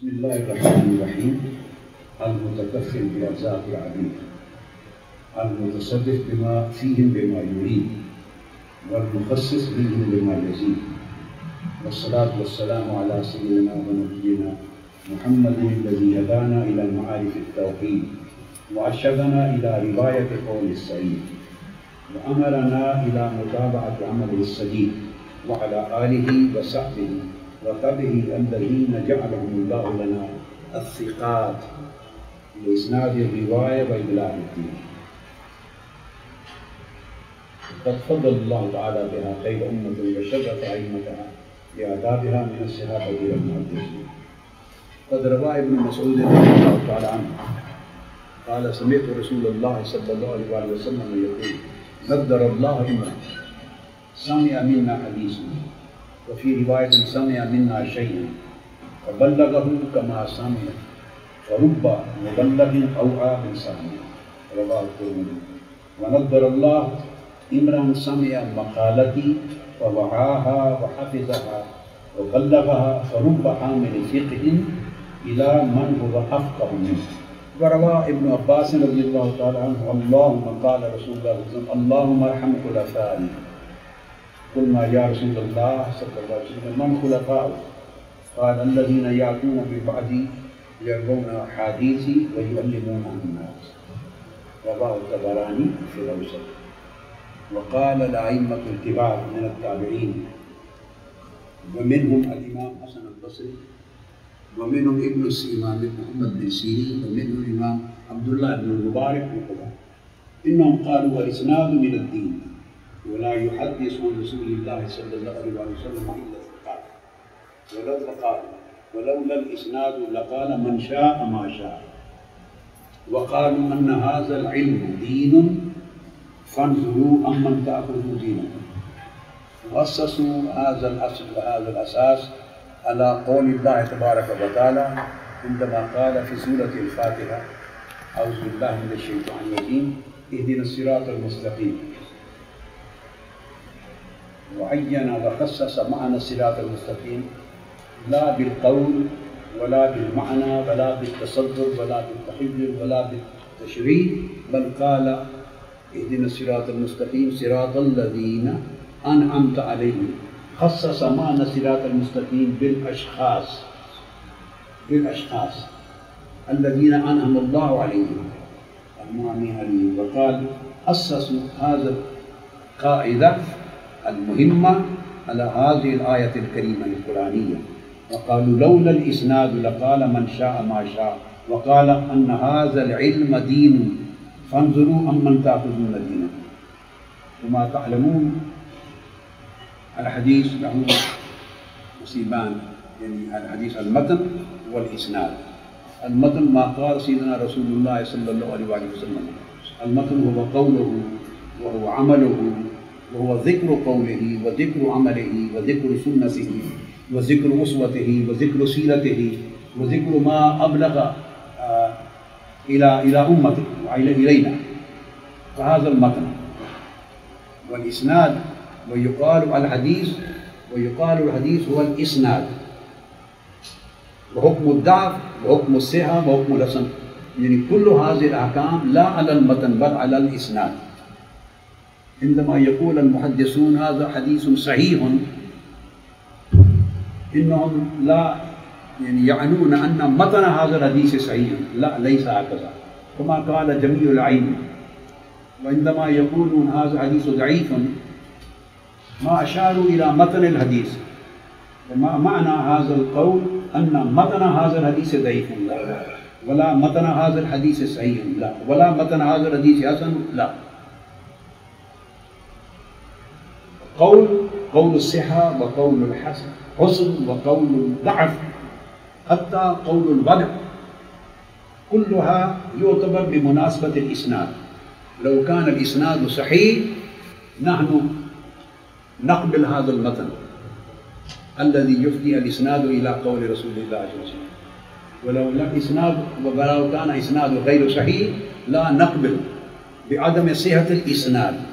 बिस्मिल्लाहिर्रहमानिर्रहीम। अल-मुतकफ़्फ़िल बिअज़ात अल-अदीद, अल-मुतसद्दिक़ बिमा फ़ीहिम बिमा युरीद, वल-मुख़स्सिस बिहिम बिमा यज़ीद, वस्सलातु वस्सलामु अला सय्यिदिना व नबिय्यिना मुहम्मदिन अल्लज़ी हदाना इला मआरिफ़ि तौहीद व अरशदना इला रिवायति क़ौलि सईद व अमरना इला मुताबअति अमलिhi सदीद व अला आलिहि व सहबिहि व तबिही अल्लज़ीना जअलहुमुल्लाहु लना अस्सिक़ात बिइस्नादि रिवाया व इबलाग़िद्दीन। क़द फ़द्दलल्लाहु तआला बिहा ख़ैर उम्मतिन व शर्रफ़ अइम्मतहा बिअदाबिहा मिन अस्सहाबति वल मुहद्दिसीन। क़द रवा इब्न मसऊद रज़ियल्लाहु तआला अन्हु क़ाल समिअतु रसूलल्लाह सल्लल्लाहु अलैहि वसल्लम यक़ूल नज़्ज़रल्लाहु इम्रअन समिअ मिन्ना हदीसन व फ़ी रिवायतिन समिअ मिन्ना शैअन फ़बल्लगहु कमा समिअ फ़रुब्ब मुबल्लिग़िन अवआ मिन सामिअ रवाहु तिर्मिज़ी। व नज़्ज़रल्लाहु इम्रअन समिअ मक़ालती फ़वआहा व हफ़िज़हा व बल्लगहा फ़रुब्ब हामिलि फ़िक़्हिन इला मन हुवा अफ़क़हु मिन्हु। व रवा इब्न अब्बास रज़ियल्लाहु तआला अन्हु अल्लाहुम्मा क़ाल रसूलुल्लाह सल्लल्लाहु अलैहि वसल्लम अल्लाहुम्मा अरहम खुलफ़ाई। क़ुलना या रसूलल्लाह सल्लल्लाहु अलैहि वसल्लम मन खुलफ़ाउ? क़ाल अल्लज़ीना याअतूना मिन बअदी यरवूना अहादीसी व युअल्लिमूना अन्नास। रवाहु तबरानी फ़िल औसत। व क़ाल अल-अइम्मतुल किबार मिन अत-ताबिईन व मिनहुम अल-इमाम हसन अल-बसरी व मिनहुम इब्न सीरीन मुहम्मद बिन सीरीन व मिनहुम इमाम अब्दुल्लाह इब्न मुबारक बिन क़ुबा इन्नहुम क़ालू अल-इस्नादु मिन अद-दीन व ला युहद्दिसु अन रसूलिल्लाह सल्लल्लाहु अलैहि वसल्लम इल्ला सिक़ात वलौला अल-इस्नादु लक़ाल मन शाअ मा शाअ व क़ालू अन्न हाज़ल इल्म दीनुन फ़न्ज़ुरू अम्मन तअख़ुज़ू दीनकुम वअस्ससू हाज़ल अस्ल व हाज़ल असास अला क़ौलिल्लाहि तबारक व तआला इंदमा क़ाल फ़ी सूरतिल फ़ातिहा अऊज़ु बिल्लाहि मिनश शैतानिर रजीम इहदिनस सिरातल मुस्तक़ीम व अय्यना व ख़स्सस मअना सिरातल मुस्तक़ीम ला बिल क़ौल वला बिल मअना वला बित तसद्दुर वला बित तहय्युर वला बित तशरीह बल क़ाल इहदिनस सिरातल मुस्तक़ीम सिरातल लज़ीना अनअमत अलैहिम ख़स्सस मअना सिरातल मुस्तक़ीम बिल अशख़ास अल्लज़ीना अनअमल्लाहु अलैहिम व क़ाल अस्ससू हाज़िल क़ाइदा अल-मुहिम्मा अला हाज़िहिल आयतिल करीमतिल क़ुरआनिय्या व क़ालू लौला अल-इस्नादु लक़ाल मन शाअ मा शाअ व क़ाल अन्न हाज़ल इल्म दीनुन फ़न्ज़ुरू अम्मन तअख़ुज़ूना दीनकुम। वमा तअलमून अल-हदीस लहू नसीबान यानी अल-हदीस अल-मतन वल-इस्नाद। अल-मतन मा क़ाल सय्यिदुना रसूलुल्लाह सल्लल्लाहु अलैहि वसल्लम। अल-मतन हुवा क़ौलुहु व हुवा अमलुहु व हुवा ज़िक्रु क़ौलिही व ज़िक्रु अमलिही व ज़िक्रु सुन्नतिही व ज़िक्रु उसवतिही व ज़िक्रु सीरतिही व ज़िक्रु मा अबलग़ इला उम्मतिही व इलैना फ़हाज़ा अल-मतन वल-इस्नाद व युक़ालु अल-हदीस हुवा अल-इस्नाद व हुक्मु अद-दअफ़ व हुक्मु अस्सिहा व हुक्मु अल-हसन यानी कुल्लु हाज़िहिल अहकाम ला अलल मतन बल अलल इस्नाद। इंदमा यक़ूल अल-मुहद्दिसून हाज़ा हदीसुन सहीहुन इन्नहुम ला यअनून अन्न मतन हाज़ल हदीस सहीहुन ला लैसा हकज़ा कमा क़ाल जमीउल अइम्मा व इंदमा यक़ूलून हाज़ा हदीसुन ज़ईफ़ुन मा अशारू इला मतनिल हदीस व मा मअना हाज़ल क़ौल अन्न मतन हाज़ल हदीस ज़ईफ़ुन ला वला मतन हाज़ल हदीस सहीहुन ला वला मतन हाज़ल हदीस हसन ला। क़ौलुस सिहा व क़ौलुल हुस्न व क़ौलुल ज़अफ़ हत्ता क़ौलुल वद' कुल्लुहा युअतबर बिमुनासबतिल इस्नाद। लौ कान अल-इस्नादु सहीह नहनु नक़बिल हाज़ल मतन अल्लज़ी युफ़्दी अल-इस्नादु इला क़ौलि रसूलिल्लाह सल्लल्लाहु अलैहि वसल्लम वलौ कान इस्नादु गैरु सहीह ला नक़बिल बिअदम सिहतिल इस्नाद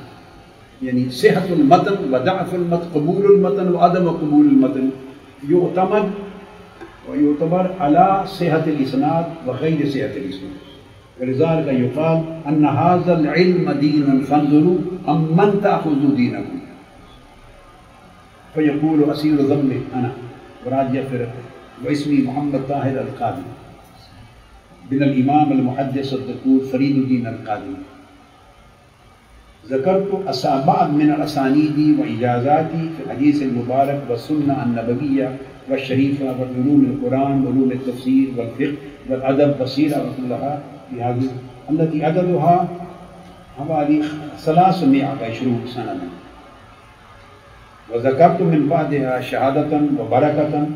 यानी सेहतुल मतन व दअफुल मतन क़बूलुल मतन व अदम क़बूलुल मतन युअतमद ويعتبر على صحة الإسناد وغير صحة الإسناد. ولذلك يقال أن هذا العلم دين فانظروا أمن تأخذوا دينكم. فيقول أسير ذنبي أنا وراجع فرقه واسمي محمد طاهر القادري من الإمام المحدث الدكتور فريد الدين القادري. ذكرت بعض من الأسانيد وإجازاتي في الحديث المبارك والسنة النبوية والشريفة والعلوم القرآن وعلوم التفسير والفقه والأدب والسيرة كلها في هذه التي عددها حوالي 320 سنة. وذكرت من بعدها شهادة وبركة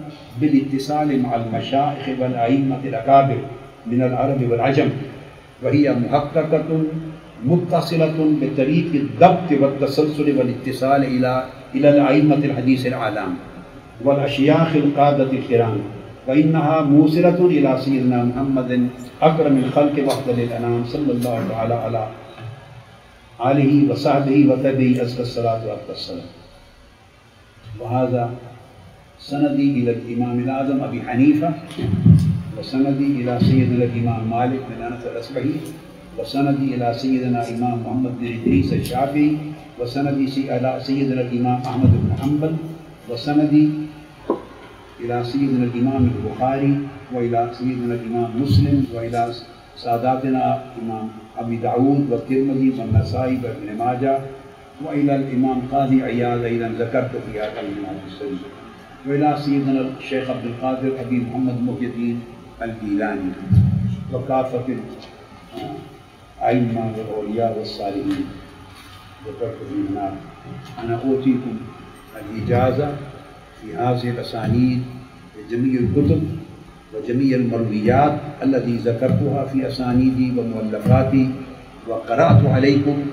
بالاتصال مع المشايخ والأئمة الأكابر من العرب والعجم، وهي محققة متصلة بطريق الضبط والتسلسل والاتصال إلى الأئمة الحديث الأعلام والأشياخ القادة الكرام، فإنها موصلة إلى سيدنا محمد أكرم الخلق وأفضل الأنام صلى الله تعالى على آله وصحبه وتبعه أزكى الصلاة وأزكى السلام. وهذا سندي إلى الإمام الأعظم أبي حنيفة، وسندي إلى سيدنا الإمام مالك بن أنس الأصبحي، وسندي إلى سيدنا الإمام محمد بن إدريس الشافعي، وسندي إلى سيدنا الإمام أحمد بن حنبل، وسندي إلى سيدنا الإمام البخاري، وإلى سيدنا الإمام مسلم، وإلى ساداتنا الإمام أبي داود والترمذي والنسائي وابن ماجه، وإلى الإمام قاضي عياض أيضا ذكرت في هذا المنهج الشريف، وإلى سيدنا الشيخ عبد القادر أبي محمد محي الدين الجيلاني، وكافة الأئمة والأولياء والصالحين ذكرت في هناك. أنا أوتيكم الإجازة في هذه الأسانيد جميع الكتب وجميع المرويات التي ذكرتها في أسانيدي ومؤلفاتي، وقرأت عليكم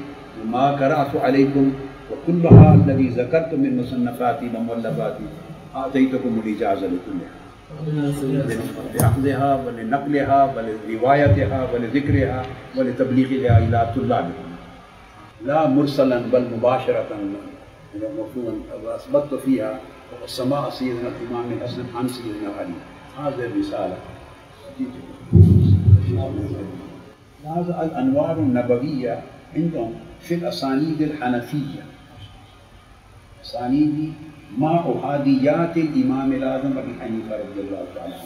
وما قرأت عليكم، وكلها الذي ذكرت من مصنفاتي ومؤلفاتي أعطيتكم الإجازة لكلها لأخذها ولنقلها ولروايتها ولذكرها ولتبليغها إلى طلابكم، لا مرسلا بل مباشرة موصولا. وأثبت فيها سماع سيدنا الإمام الحسن عن سيدنا علي. هذه الرسالة. هذا الأنوار النبوية عندهم في الأسانيد الحنفية، أسانيد مع أحاديات الإمام الأعظم أبي حنيفة رضي الله تعالى عنه،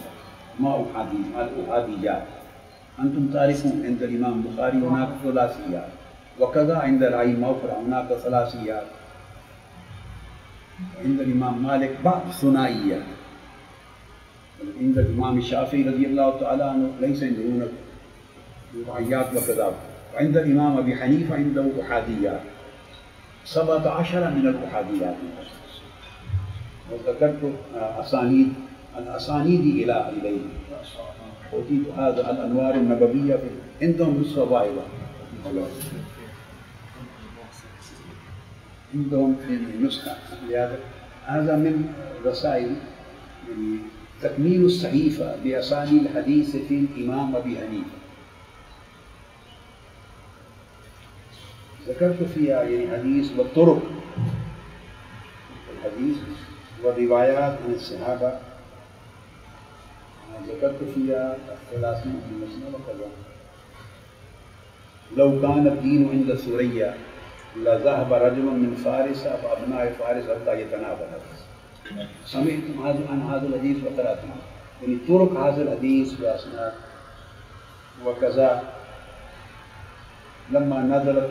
مع الأحاديات. أنتم تعرفون عند الإمام البخاري هناك ثلاثيات، وكذا عند الأئمة هناك ثلاثيات، عند الإمام مالك بعض ثنائيات، عند الإمام الشافعي رضي الله تعالى عنه ليس عنده رباعيات وكذا، وعند الإمام أبي حنيفة عنده أحاديات 17 من الأحاديات. وذكرت الأسانيد إليه. أوتيت هذا الأنوار النبوية عندهم نسخة واحدة، عندهم في نسخة. هذا من رسائل تكميل الصحيفة بأسانيد الحديث في الإمام أبي حنيفة. ذكرت فيها حديث والطرق الحديث والروايات عن الصحابة، ذكرت فيها 30 من مسند وكذا. لو كان الدين عند ثريا لذهب رجل من فارس فأبناء فارس حتى يتنابل. سمعتم عن هذا الحديث وقرأتم طرق هذا الحديث وأسناد وكذا. لما نزلت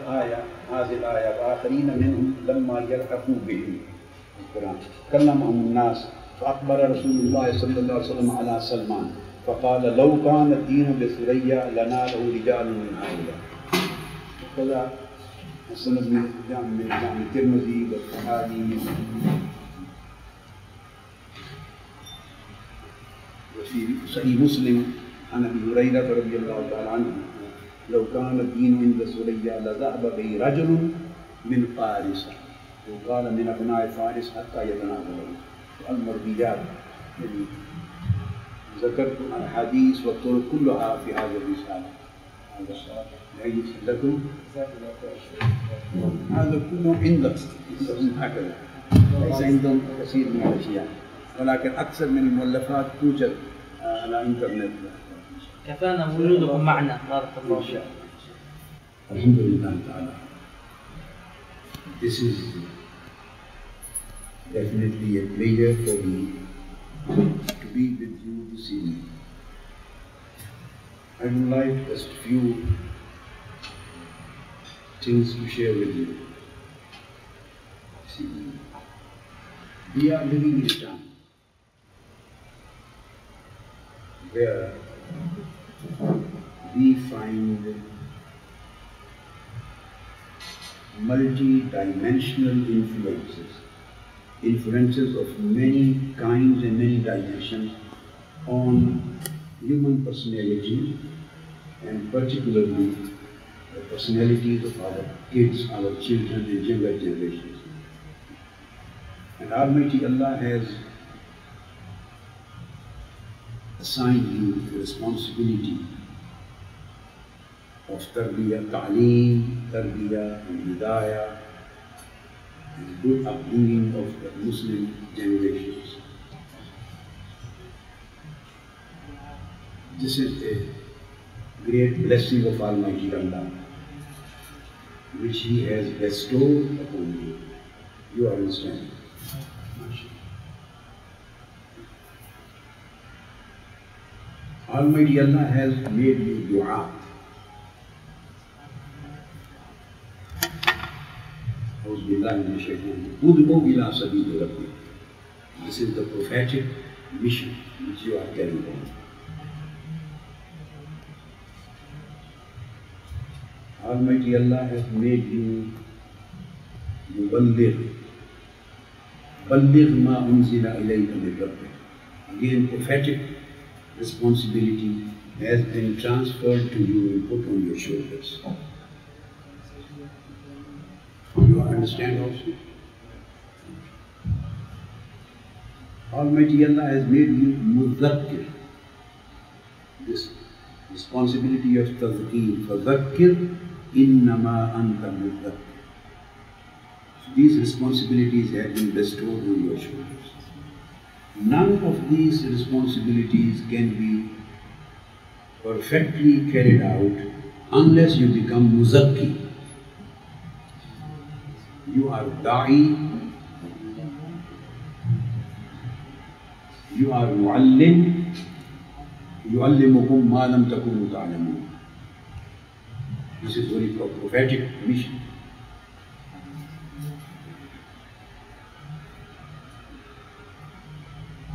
هذه الآية وآخرين منهم لما يلحقوا بهم القرآن كلمهم الناس، فأخبر رسول الله صلى الله عليه وسلم على سلمان فقال لو كان الدين بثريا لناله رجال من هؤلاء. وكذا السند من جامع الترمذي والبخاري وفي صحيح مسلم عن أبي هريرة رضي الله تعالى عنه لو كان الدين عند ثريا لذهب به رجل من فارس، وقال من أبناء فارس حتى يتناولوا. المرويات ذكرت الأحاديث والطرق كلها في هذه الرسالة. لكم هذا كله عندهم هكذا، ليس عندهم كثير من الأشياء، ولكن أكثر من المؤلفات توجد على إنترنت. كفانا وجودكم معنا بارك الله فيك. الحمد لله تعالى. This is definitely a pleasure for me to be with you this evening. I would like just a few things to share with you. See, we are living in a time where we find multi-dimensional influences of many kinds and many dimensions on human personality, and particularly the personalities of our kids, our children and younger generations. And Almighty Allah has assigned you the responsibility of tarbiyah, ta'aleem, tarbiyah and hidayah and good upbringing of the Muslim generations. This is a great blessing of Almighty Allah, which He has bestowed upon you. You understand? Almighty Allah has made you du'a. This is the prophetic mission which you are carrying on. Almighty Allah has made you muballigh. Balligh ma unzila ilayka min rabbik. Again, prophetic responsibility has been transferred to you and put on your shoulders. You understand also? Almighty Allah has made you mudhakkir. This responsibility of tazkir, fadhakkir innama anta mudhakkir. So these responsibilities have been bestowed on your shoulders. None of these responsibilities can be perfectly carried out unless you become muzakki. You are da'i, you are muallim, yuallimukum ma lam takunu ta'lamun. This is very prophetic mission.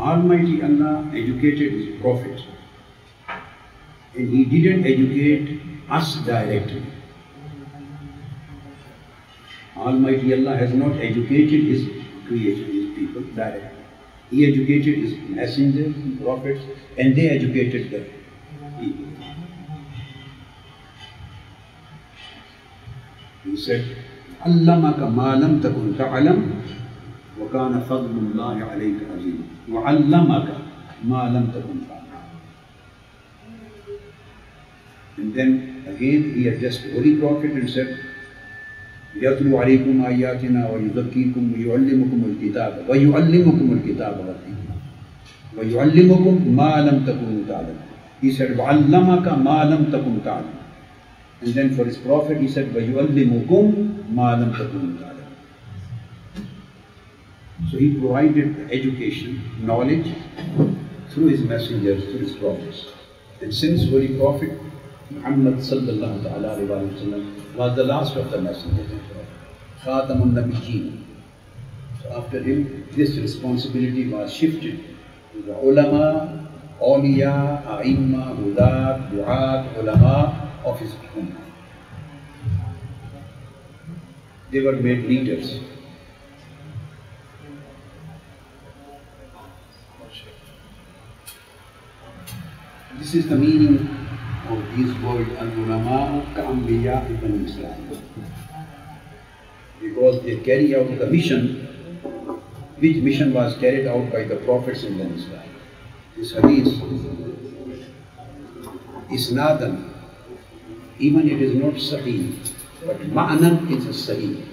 Almighty Allah educated His Prophet, and He didn't educate us directly. Almighty Allah has not educated His creation, His people directly. He educated His messengers and prophets, and they educated the people. He said, "Allamaka ma lam takun ta'lam, wa kana fadlullahi alayka azim. Wa allamaka ma lam takun ta'lam." And then again He addressed the Holy Prophet and said, يَتْلُو عَلَيْكُمْ آيَاتِنَا وَيُذَكِّيكُمْ وَيُعَلِّمُكُمُ الْكِتَابَ وَالْحِكْمَةَ وَيُعَلِّمُكُمْ مَا لَمْ تَكُونُوا تَعْلَمُونَ. He said, وَعَلَّمَكَ مَا لَمْ تَكُنْ تَعْلَمُ. And then for His Prophet He said, وَيُعَلِّمُكُمْ مَا لَمْ تَكُونُوا تَعْلَمُونَ. So He provided education, knowledge through His messengers, through His prophets. And since Holy Prophet Muhammad sallallahu alayhi wa sallam was the last of the messengers, Khatamun Nabiyyin. So after him, this responsibility was shifted to the ulama, awliya, a'imma, hudat, du'at, ulama of his ummah. They were made leaders. This is the meaning of these words, al-ulama ka-anbiya ibn Islam. Because they carry out the mission, which mission was carried out by the prophets in Islam. This hadith, isnadan, even it is not sahih, but ma'anan is a sahih.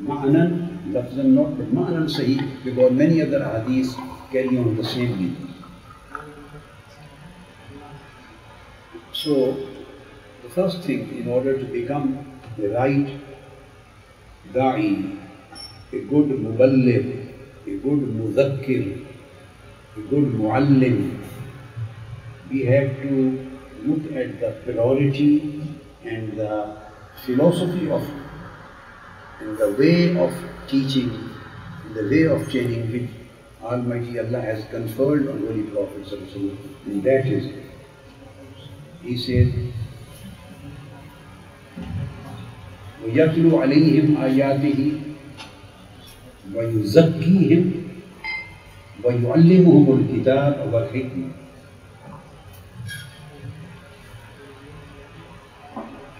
Ma'anan, lafzan not, but ma'anan sahih, because many other hadiths carry on the same meaning. So, the first thing, in order to become the right da'i, a good muballigh, a good mudhakkir, a good muallim, we have to look at the priority and the philosophy of and the way of teaching, and the way of training which Almighty Allah has conferred on Holy Prophet, and that is, he says, وَيَتْلُو عَلَيْهِمْ آيَاتِهِ وَيُزَكِّيهِمْ وَيُعَلِّمُهُمُ الْكِتَابَ وَالْحِكْمَةَ.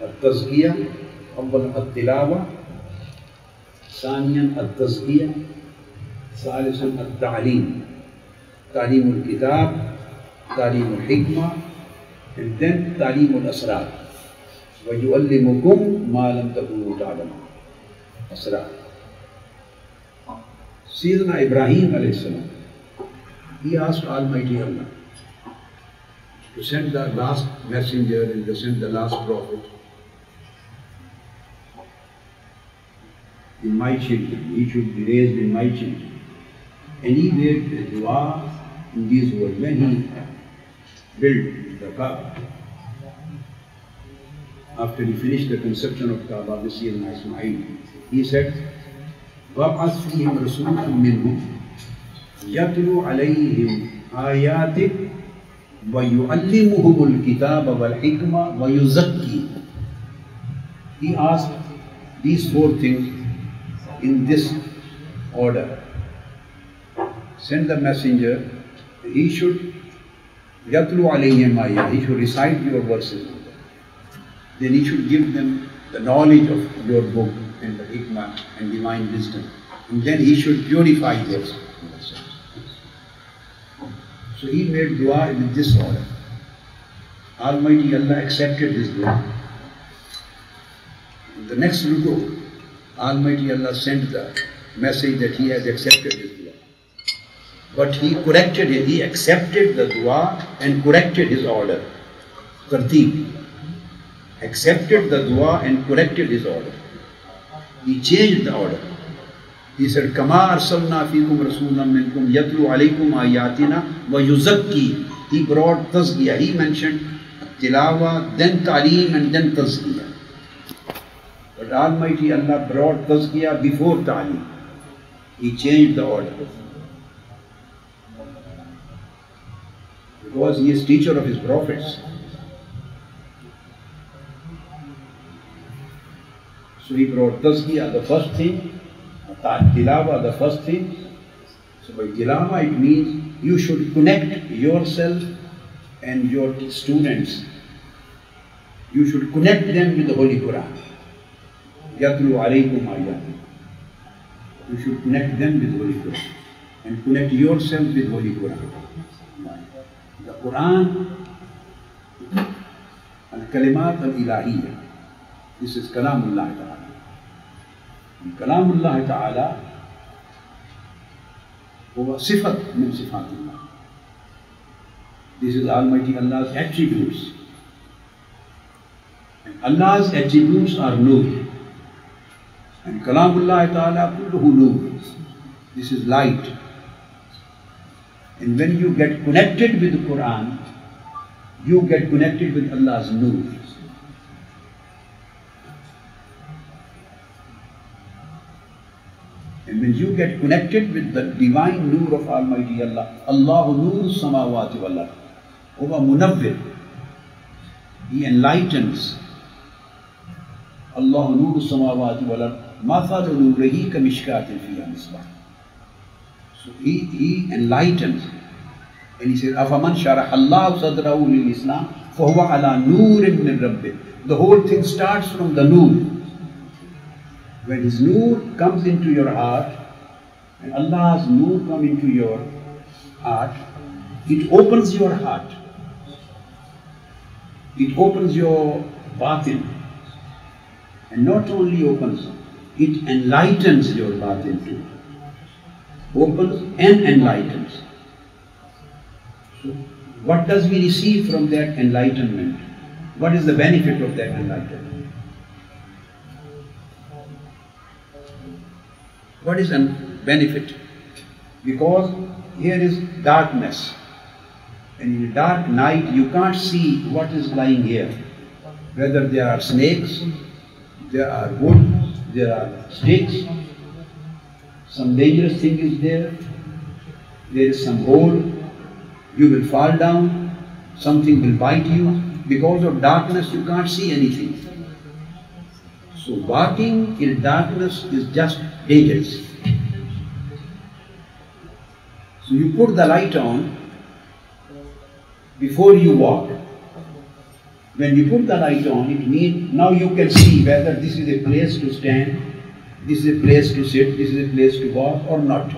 التزكية أول التلاوة، ثانيا التزكية، ثالثا التعليم، تعليم الكتاب، تعليم الحكمة، and then تعليم الأسرار. وَيُعَلِّمُكُمْ مَا لَمْ تَكُونُوا تَعْلَمُونَ. Asrar. Sayyidina Ibrahim alayhi salam, he asked Almighty Allah to send the last messenger and to send the last prophet in my children. He should be raised in my children. And he made a dua in these words when he built the Kaaba. After he finished the construction of Kaaba with Sayyidina Ismail, he said, وَابْعَثْ فِيهِمْ رَسُولًا مِّنْهُمْ يَتْلُو عَلَيْهِمْ آيَاتِكَ وَيُعَلِّمُهُمُ الْكِتَابَ وَالْحِكْمَةَ وَيُزَكِّيهِمْ. He asked these four things in this order. Send the messenger, he should يَتْلُو عَلَيْهِمْ آيَاتِكَ, he should recite your verses. Then he should give them the knowledge of your book and the hikmah and divine wisdom. And then he should purify themselves. So he made dua in this order. Almighty Allah accepted his dua. In the next ruku, Almighty Allah sent the message that he has accepted his dua. But he corrected it, he accepted the dua and corrected his order. Tarteeb. Accepted the dua and corrected his order. He changed the order. He said, Kama arsalna fikum rasulam minkum yatlu alaykum ayatina wa yuzakki. He brought tazkiyah. He mentioned tilawa, then ta'aleem, and then tazkiyah. But Almighty Allah brought tazkiyah before ta'aleem. He changed the order. Because he is teacher of his prophets. So he brought tazkiyah, the first thing, tilawa, the first thing. So by tilawa it means you should connect yourself and your students. You should connect them with the Holy Quran. Yatlu alaykum ayati. You should connect them with the Holy Quran and connect yourself with Holy Quran. The Quran, al-kalimat al-ilahiyya. This is Kalamullah Ta'ala. Kalamullah Ta'ala huwa sifat min sifatillah. This is Almighty Allah's attributes. And Allah's attributes are nur. And Kalamullah Ta'ala kulluhu nur. This is light. And when you get connected with the Quran, you get connected with Allah's nur. And when you get connected with the divine nur of Almighty Allah, Allahu nur samawati wal ard, huwa munawwir, he enlightens. Allahu nur samawati wal ard, mathalu nurihi kamishkatin fiha misbah. So he enlightens. And he says, Afaman sharaha Allahu sadrahu lil Islam, fahuwa ala nurin min rabbih. The whole thing starts from the nur. When his nur comes into your heart, and Allah's nur comes into your heart, it opens your heart. It opens your batin. And not only opens, it enlightens your batin too. Opens and enlightens. So what does we receive from that enlightenment? What is the benefit of that enlightenment? What is a benefit? Because here is darkness. And in a dark night you can't see what is lying here. Whether there are snakes, there are wood, there are sticks, some dangerous thing is there is some hole, you will fall down, something will bite you. Because of darkness you can't see anything. So walking in darkness is just dangerous. So you put the light on before you walk. When you put the light on, it means now you can see whether this is a place to stand, this is a place to sit, this is a place to walk or not.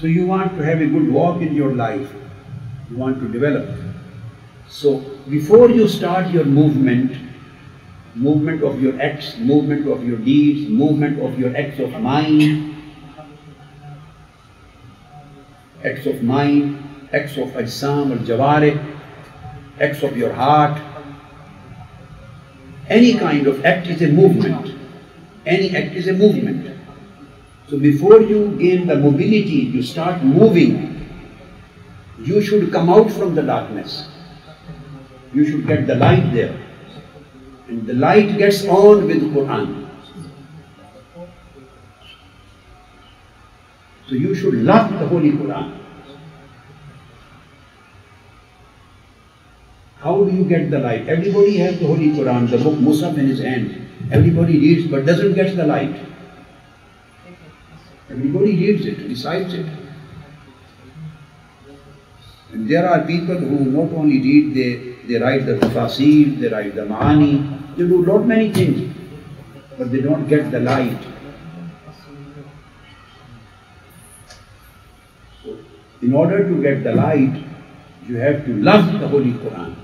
So you want to have a good walk in your life, you want to develop. So before you start your movement of your acts, movement of your deeds, movement of your acts of mind, acts of ajsam al-jawarih, acts of your heart, any kind of act is a movement. Any act is a movement. So before you gain the mobility to start moving, you should come out from the darkness. You should get the light there. And the light gets on with Qur'an. So you should love the Holy Qur'an. How do you get the light? Everybody has the Holy Qur'an, the book Musaf in his hand. Everybody reads but doesn't get the light. Everybody reads it, recites it. And there are people who not only read, they write the tafasir, they write the ma'ani, they do lot many things, but they don't get the light. So, in order to get the light, you have to love the Holy Qur'an.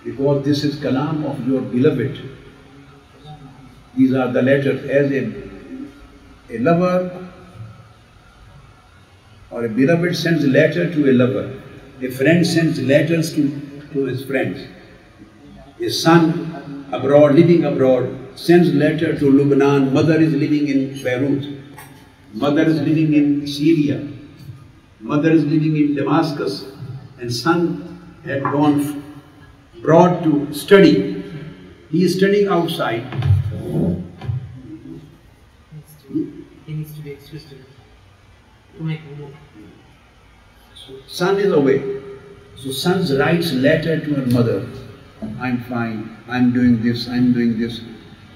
Because this is kalam of your beloved. These are the letters. As a lover or a beloved sends a letter to a lover, a friend sends letters to his friends. A son abroad, living abroad, sends letter to Lebanon. Mother is living in Beirut. Mother is living in Syria. Mother is living in Damascus. And son had gone abroad to study. He is studying outside. He needs to be excused to make wudu. Son is away. So son writes letter to her mother. I'm fine, I'm doing this, I'm doing this.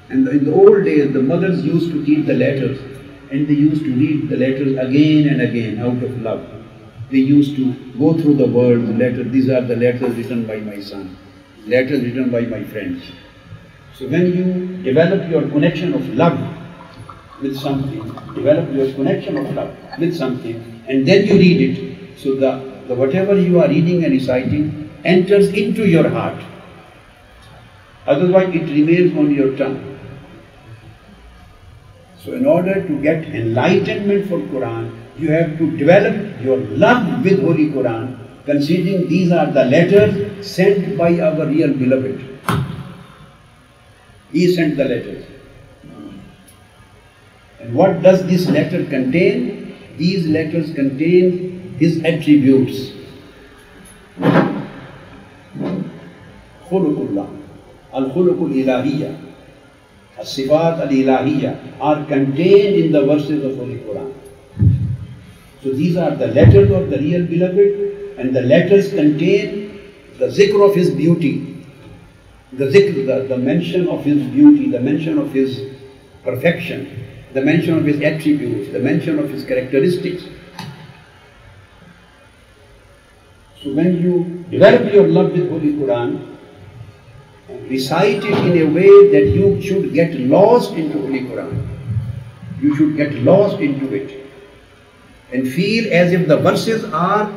And in the old days, the mothers used to keep the letters and they used to read the letters again and again out of love. They used to go through the words, letters. These are the letters written by my son, letters written by my friends. So when you develop your connection of love with something, and then you read it, so the whatever you are reading and reciting enters into your heart. Otherwise it remains on your tongue. So in order to get enlightenment for Quran, you have to develop your love with Holy Quran, considering these are the letters sent by our real beloved. He sent the letters. And what does this letter contain? These letters contain his attributes. Khuluqullah, al-khuluqul ilahiyya, al-sifat al-ilahiyya are contained in the verses of Holy Quran. So these are the letters of the real beloved, and the letters contain the zikr of his beauty, the mention of his beauty, the mention of his perfection, the mention of his attributes, the mention of his characteristics. So when you develop your love with Holy Quran, recite it in a way that you should get lost into Holy Quran. You should get lost into it and feel as if the verses are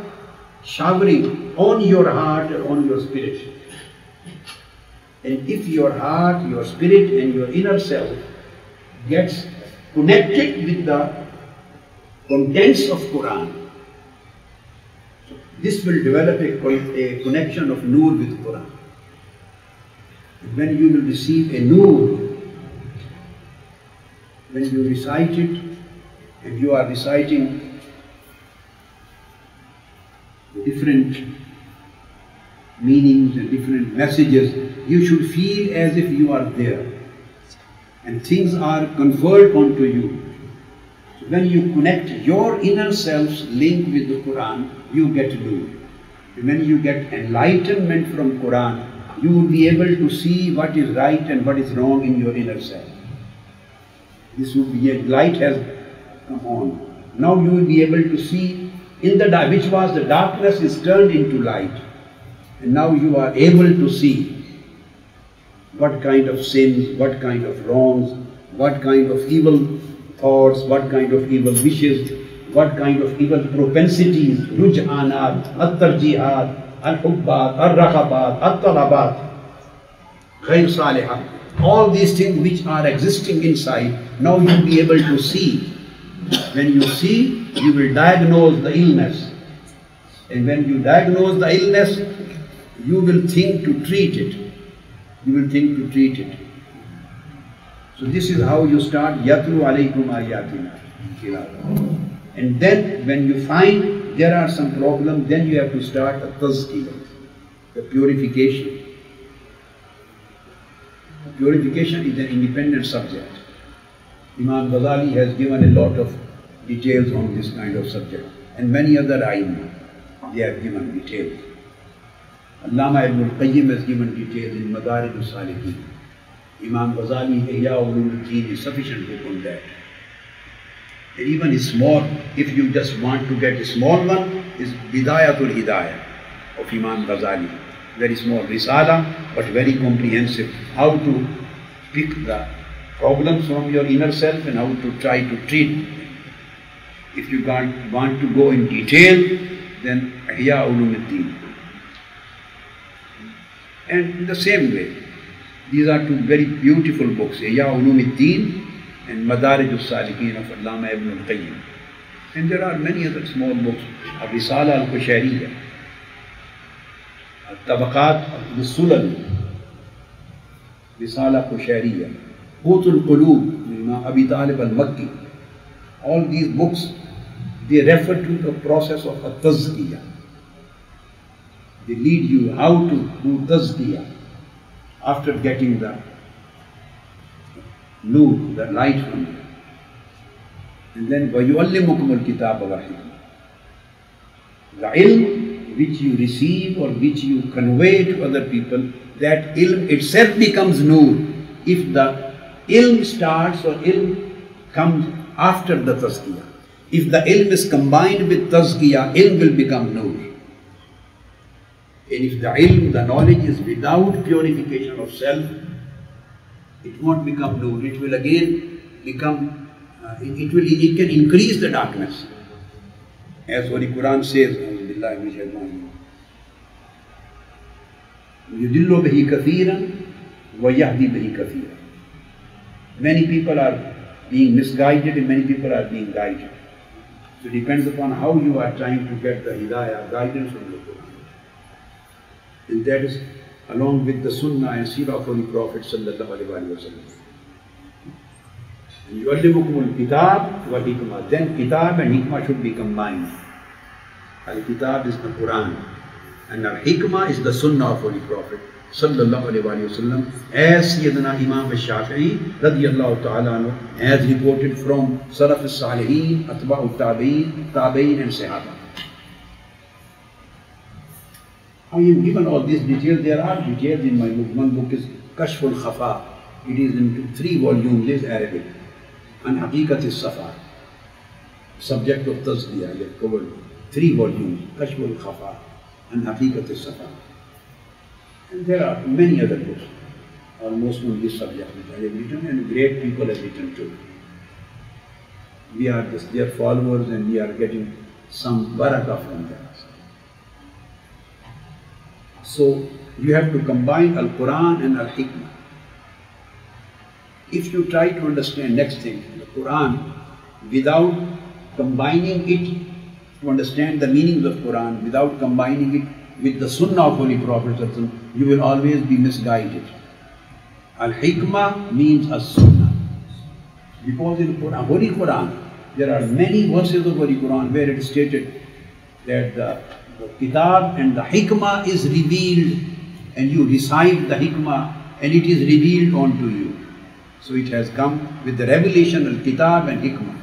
showering on your heart or on your spirit. And if your heart, your spirit and your inner self gets connected with the contents of Quran. So this will develop a connection of Noor with Quran. When you will receive a Noor, when you recite it, and you are reciting different meanings and different messages, you should feel as if you are there and things are conferred onto you. So when you connect your inner self's link with the Quran, you get Noor. And when you get enlightenment from Quran, you will be able to see what is right and what is wrong in your inner self. This will be a light has come on. Now you will be able to see in the which was the darkness is turned into light. And now you are able to see what kind of sins, what kind of wrongs, what kind of evil thoughts, what kind of evil wishes, what kind of evil propensities, ruj'anat, at-tarjihat, al-hubbat, al-raghabat, al-talabat, ghayr salihat. All these things which are existing inside, now you will be able to see. When you see, you will diagnose the illness. And when you diagnose the illness, you will think to treat it. You will think to treat it. So this is how you start Yatlu alaykum ayatina. And then when you find there are some problems, then you have to start a tazkiyah, the purification. Purification is an independent subject. Imam Ghazali has given a lot of details on this kind of subject, and many other Aimma, they have given details. Allama al-Qayyim has given details in Madarij-ul-Salikin. Imam Ghazali, Ihya Ulumuddin is sufficient book on that. And even a small, if you just want to get a small one, is Bidayatul Hidayah of Imam Ghazali. Very small risala, but very comprehensive. How to pick the problems from your inner self and how to try to treat them. If you want to go in detail, then Ihya Ulumuddin. And in the same way, these are two very beautiful books, Ihya Ulumuddin and Madarij-ul-Salikin of Allama ibn al-Qayyim. And there are many other small books, Risala al-Qushayriya, Tabaqat al-Sulami, Risala Qushayriya, Qutul Qulub, Abi Talib al-Makki. All these books, they refer to the process of a tazkiyah. They lead you how to do tazkiyah after getting the nur, the light from you. And then وَيُعَلِّمُكُمُ الْكِتَابَ وَالْحِكْمَةَ. The ilm which you receive or which you convey to other people, that ilm itself becomes nur. If the ilm starts or ilm comes after the tazkiyah. If the ilm is combined with tazkiyah, ilm will become nur. And if the ilm, the knowledge is without purification of self, it won't become nur. It will again become, it can increase the darkness. As Holy Quran says, يُدِلُّ بِهِ كَثِيرًا وَيَهْدِي بِهِ كَثِيرًا. Many people are being misguided and many people are being guided. So it depends upon how you are trying to get the hidayah, guidance from the Quran. And that is along with the Sunnah and Seerah of Holy Prophet sallallahu alaihi wasallam. يُعَلِّمُكُمُ الْكِتَابَ وَالْحِكْمَةَ. Then kitab and hikmah should be combined. Al-Kitab is the Quran and al-Hikmah is the Sunnah of Holy Prophet sallallahu alaihi wasallam, as Sayyidina Imam al-Shafi'i radiyallahu ta'ala anhu as reported from Salaf al-Salihin, Atba'u Tabi'in, Tabi'in and Sahaba. I am given all these details. There are details in my book. One book is Kashful Khafa. It is in 3 volumes, it is Arabic. And Haqiqat al-Safa. Subject of Tazkiyah, I have covered 3 volumes, Kashful Khafa and Haqiqat al-Safa. And there are many other books, almost on this subject which I have written, and great people have written too. We are just their followers and we are getting some barakah from them. So you have to combine Al-Quran and Al-Hikmah. If you try to understand next thing, the Quran, without combining it to understand the meanings of Quran, without combining it with the Sunnah of Holy Prophet, you will always be misguided. Al-Hikmah means as-Sunnah. Because in Quran, Holy Quran, there are many verses of Holy Quran where it is stated that the Kitab and the Hikmah is revealed, and you recite the Hikmah and it is revealed unto you. So it has come with the revelation al-Kitab and Hikmah.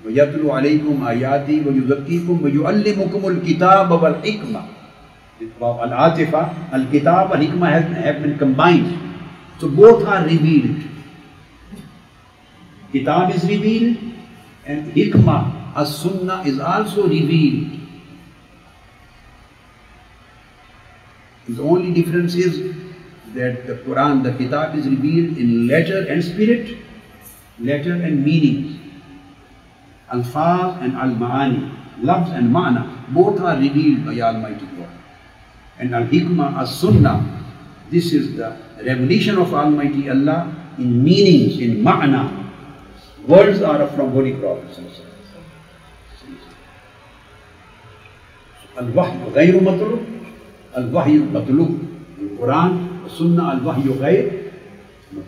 وَيَتْلُ عَلَيْكُمْ آيَاتِي وَيُذَكِّيكُمْ وَيُعَلِّمُكُمُ الْكِتَابَ وَالْحِكْمَةِ. Al-Atifa, al-Kitab and Hikmah have been combined. So both are revealed. Kitab is revealed and Hikmah, as-Sunnah, is also revealed. The only difference is that the Quran, the Kitab, is revealed in letter and spirit, letter and meanings. Al-Faz and Al-Ma'ani, Labs and Ma'na, both are revealed by Almighty God. And Al-Hikmah, as-Sunnah, this is the revelation of Almighty Allah in meanings, in Ma'na. Words are from Holy Prophet. Al-Wahyu ghayru matlub, Al-Wahyu matlub. Al-Quran, Al-Sunnah, Al-Wahyu ghayr matlub.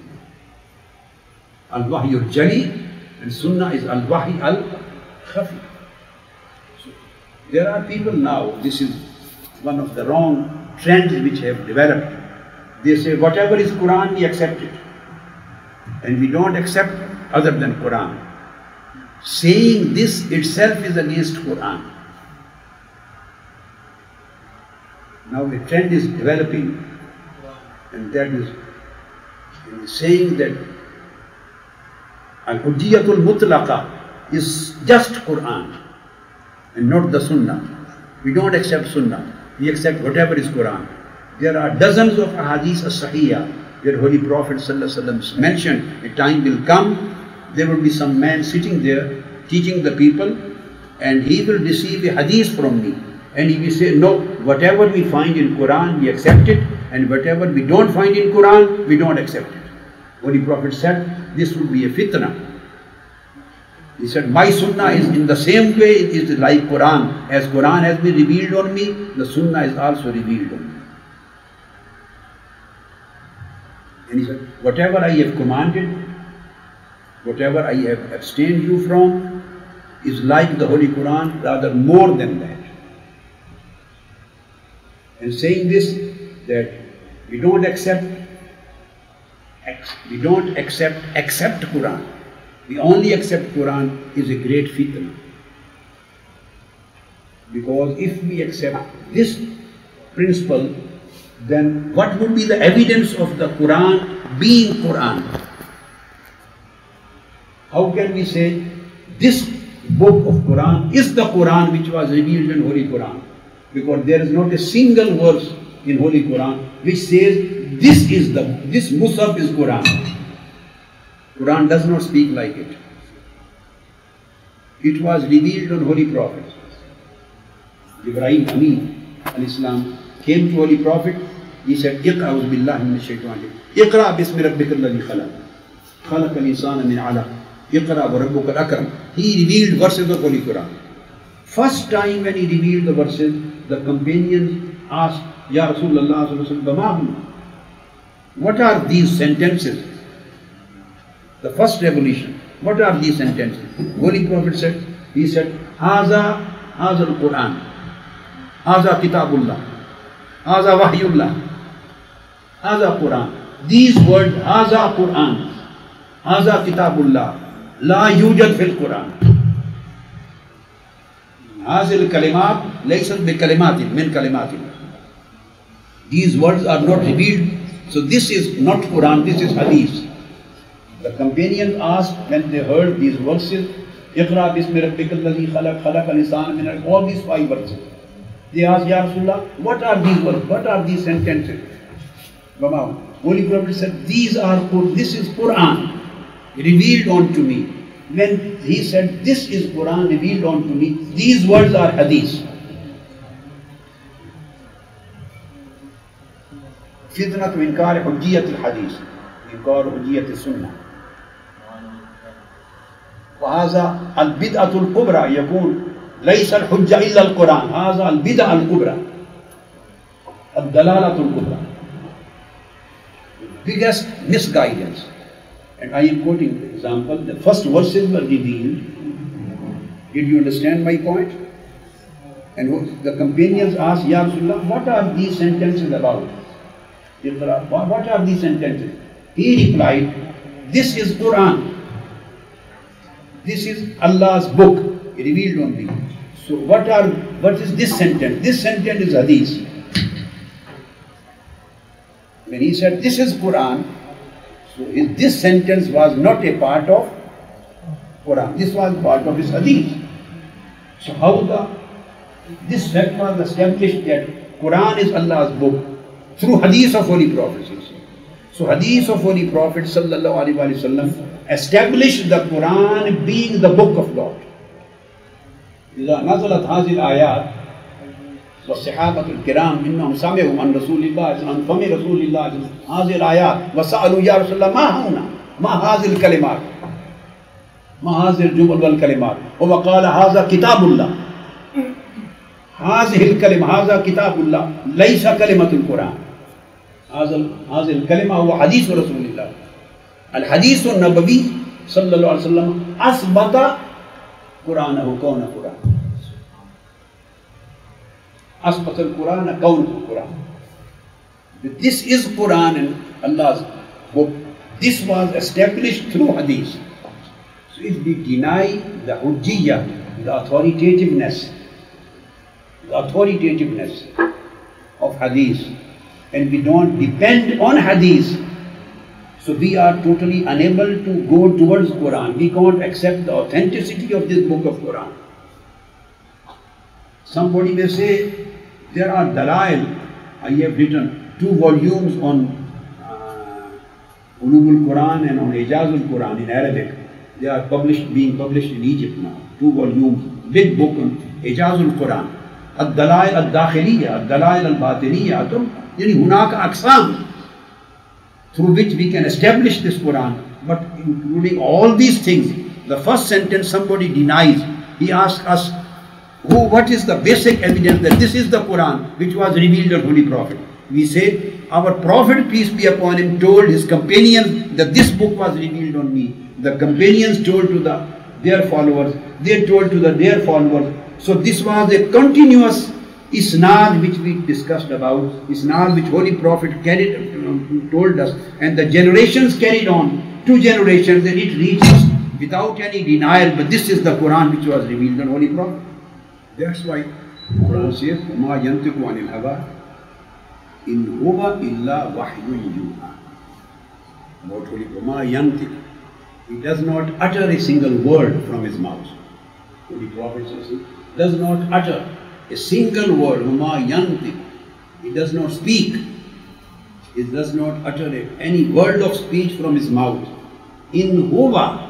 Al-Wahyu al-Jali, and Sunnah is Al-Wahyi al-Khafi. So, there are people now, this is one of the wrong trends which have developed. They say whatever is Quran, we accept it. And we don't accept other than Quran. Saying this itself is against Quran. Now a trend is developing, and that is saying that al-Hujjiyatul Mutlaqa is just Quran and not the Sunnah. We don't accept Sunnah, we accept whatever is Quran. There are dozens of ahadith as-sahiyah where Holy Prophet ﷺ mentioned a time will come, there will be some man sitting there teaching the people, and he will receive a hadith from me, and he will say, no, whatever we find in Quran we accept it, and whatever we don't find in Quran we don't accept it. Holy Prophet said this would be a fitna. He said, my Sunnah is in the same way, it is like Quran. As Quran has been revealed on me, the Sunnah is also revealed on me. And he said, whatever I have commanded, whatever I have abstained you from, is like the Holy Quran, rather more than that. And saying this, that we don't accept Quran, we only accept Quran, is a great fitna. Because if we accept this principle, then what would be the evidence of the Quran being Quran? How can we say this book of Quran is the Quran which was revealed in Holy Quran? Because there is not a single verse in Holy Quran which says this Musaf is Quran. Quran does not speak like it. It was revealed on Holy Prophet. Ibrahim Amin al-Islam came to Holy Prophet. He said, Iqra billahi min ash-shaytan. Iqra bismi rabbika alladhi khalaq. Khalaqa al-insana min 'alaq. Iqra wa rabbuka al-akram. He revealed verses of Holy Quran. First time when he revealed the verses, the companions asked, Ya Rasulullah, what are these sentences? The first revelation. What are these sentences? Holy Prophet said, he said, Haza al-Quran. Haza kitabullah. Haza wahyullah. Haza Quran. These words, Haza Quran. Haza kitabullah. La yujad fil Quran. Haza al-kalimat laysat bi kalimatin min kalimatin. These words are not revealed. So this is not Quran, this is hadith. The companions asked when they heard these verses, Iqra bismi rabbika alladhi khalaq, khalaqa al-insana min 'alaq, all these 5 verses. They asked, Ya Rasulullah, what are these words? What are these sentences? Holy Prophet said, this is Quran, revealed unto me. When he said, this is Quran revealed unto me, these words are hadith. Fitnatu inkar hujjiyat al-hadith, inkar hujjiyat al-sunnah. وهذا البدعة الكبرى يقول ليس الحجة إلا القرآن. هذا البدعة الكبرى الضلالة الكبرى, biggest misguidance. And I am quoting the example. The first verses were revealed. Did you understand my point? And the companions asked, Ya Rasulullah, what are these sentences about? What are these sentences? He replied, this is Qur'an. This is Allah's book, revealed on me. So what is this sentence? This sentence is hadith. When he said this is Qur'an, so this sentence was not a part of Qur'an. This was part of his hadith. So how this fact was established that Qur'an is Allah's book through hadith of Holy Prophet. So hadith of Holy Prophet sallallahu alaihi wasallam established the Qur'an being the book of God. إذا نزلت هذه الآيات والصحابة الكرام إنهم سمعوا عن رسول الله عن فم رسول الله هذه الآيات وسألوا يا رسول الله ما هنا ما هذه الكلمات ما هذه الجمل والكلمات وقال هذا كتاب الله هذه الكلمة هذا كتاب الله ليس كلمة القرآن هذه الكلمة هو حديث رسول الله. الحديث النبوي صلى الله عليه وسلم أثبت قرآنه كون قرآن. أثبت القرآن كون القرآن. This is Quran and Allah's book. This was established through hadith. So if we deny the hujjiyah, the authoritativeness of hadith, and we don't depend on hadith, so we are totally unable to go towards Quran. We can't accept the authenticity of this book of Quran. Somebody may say, there are dalail. I have written 2 volumes on Ulum-ul-Quran and on Ijazat-ul-Quran in Arabic. They are being published in Egypt now. 2 volumes, big book on Ijazat-ul-Quran. Al-Dalail al-Dakhiliya, Al-Dalail al-Batiniya, yani hunaka aqsam through which we can establish this Quran. But including all these things, the first sentence somebody denies. He asks us, what is the basic evidence that this is the Quran which was revealed on Holy Prophet? We say, our Prophet, peace be upon him, told his companions that this book was revealed on me. The companions told to their followers, they told to their followers. So this was a continuous isnad which we discussed about, isnad which Holy Prophet told us, and the generations carried on, 2 generations, and it reached us without any denial. But this is the Quran which was revealed on Holy Prophet. That's why Quran says, "Ma yantiqu anil hawa, in huwa illa wahyun yuha." About Holy Prophet, "Ma yantiq," he does not utter a single word from his mouth. Holy Prophet does not utter a single word. "Ma yantiq," he does not speak. He does not utter any word of speech from his mouth. In huwa,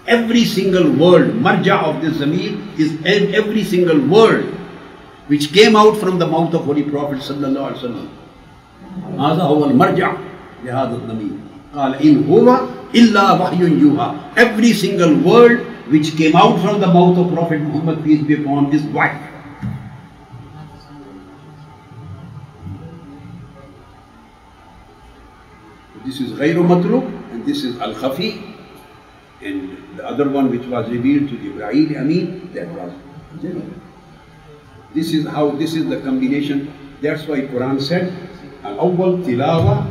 every single word, marja of this zamir is every single word which came out from the mouth of Holy Prophet sallallahu alaihi wasallam. Hadha huwa al-marja li hadha al-zamir. Qala in huwa illa wahyun yuha. Every single word which came out from the mouth of Prophet Muhammad, peace be upon him, is wahy. This is ghayru matlub and this is al-khafi. And the other one which was revealed to Jibreel Amin, that was general. This is the combination. That's why Quran said, Al-awwal tilawa,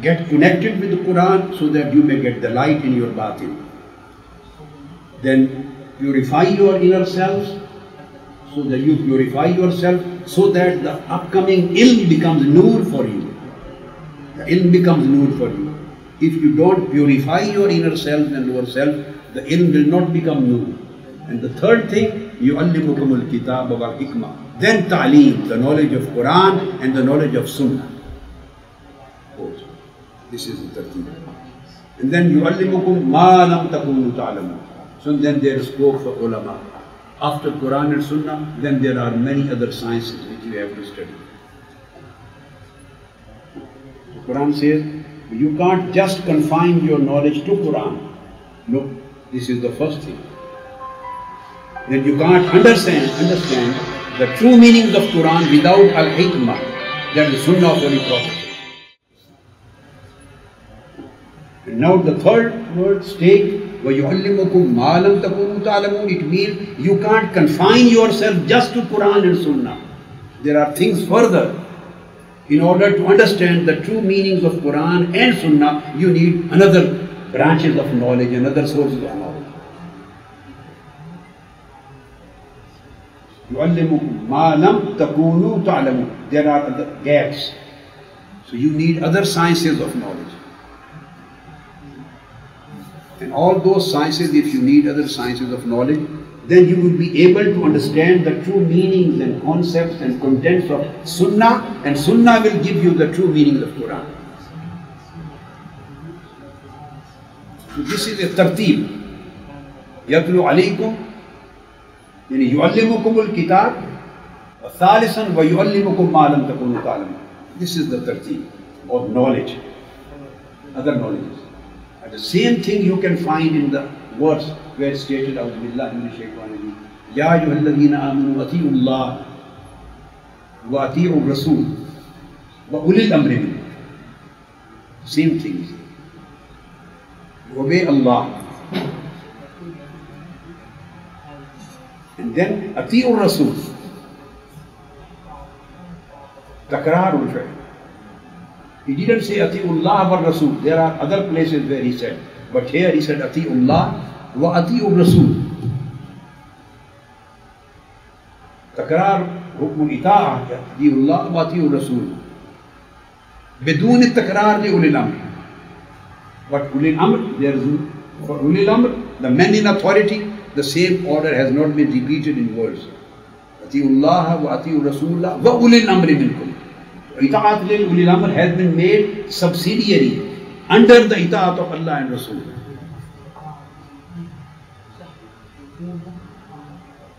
get connected with the Quran so that you may get the light in your batin. Then purify your inner selves, so that you purify yourself, so that the upcoming ilm becomes nur for you. The ilm becomes nur for you. If you don't purify your inner self and yourself, the ilm will not become nur. And the third thing, yu'allimukum al-kitab wal hikmah. Then ta'aleem, the knowledge of Quran and the knowledge of Sunnah. This is the third thing. And then yu'allimukum ma lam takunu ta'lamun. So then there is scope for ulama. After Quran and Sunnah, then there are many other sciences which you have to study. The Quran says, you can't just confine your knowledge to Quran. No, This is the first thing. Then you can't understand the true meanings of Quran without al-hikmah, that is Sunnah of Holy Prophet. And now the third word, stake, وَيُعَلِّمُكُمْ مَا لَمْ تَكُونُوا تَعْلَمُونَ. It means you can't confine yourself just to Quran and Sunnah. There are things further. In order to understand the true meanings of Quran and Sunnah, you need another branches of knowledge, another sources of knowledge. يُعَلِّمُكُمْ مَا لَمْ تَكُونُوا تَعْلَمُونَ. There are other gaps. So you need other sciences of knowledge. And all those sciences, if you need other sciences of knowledge, then you will be able to understand the true meanings and concepts and contents of Sunnah, and Sunnah will give you the true meanings of Quran. So this is a tarteeb. يَتْلُو عَلَيْكُمْ يعني يُعَلِّمُكُمُ الْكِتَابِ وَثَالِثًا وَيُعَلِّمُكُمْ مَا لَمْ تَكُونُوا تَعْلَمُونَ. This is the tarteeb of knowledge, other knowledges. And the same thing you can find in the verse where it's stated, أعوذ بالله من الشيطان الرجيم يا أيها الذين آمنوا أطيعوا الله وأطيعوا الرسول وأولي الأمر منكم. Same things. Obey Allah. And then أطيعوا الرسول. تكرار الفعل. He didn't say أطيعوا الله والرسول. There are other places where he said, but here he said أطيعوا الله وأطيعوا الرسول. تكرار حكم الإطاعة أطيعوا الله وأطيعوا الرسول بدون التكرار لأولي الأمر. But أولي الأمر, there is for أولي الأمر, the men in authority, the same order has not been repeated in words. أطيعوا الله وأطيعوا الرسول وأولي الأمر منكم. Ita'at lil ulil amr has been made subsidiary under the ita'at of Allah and Rasul.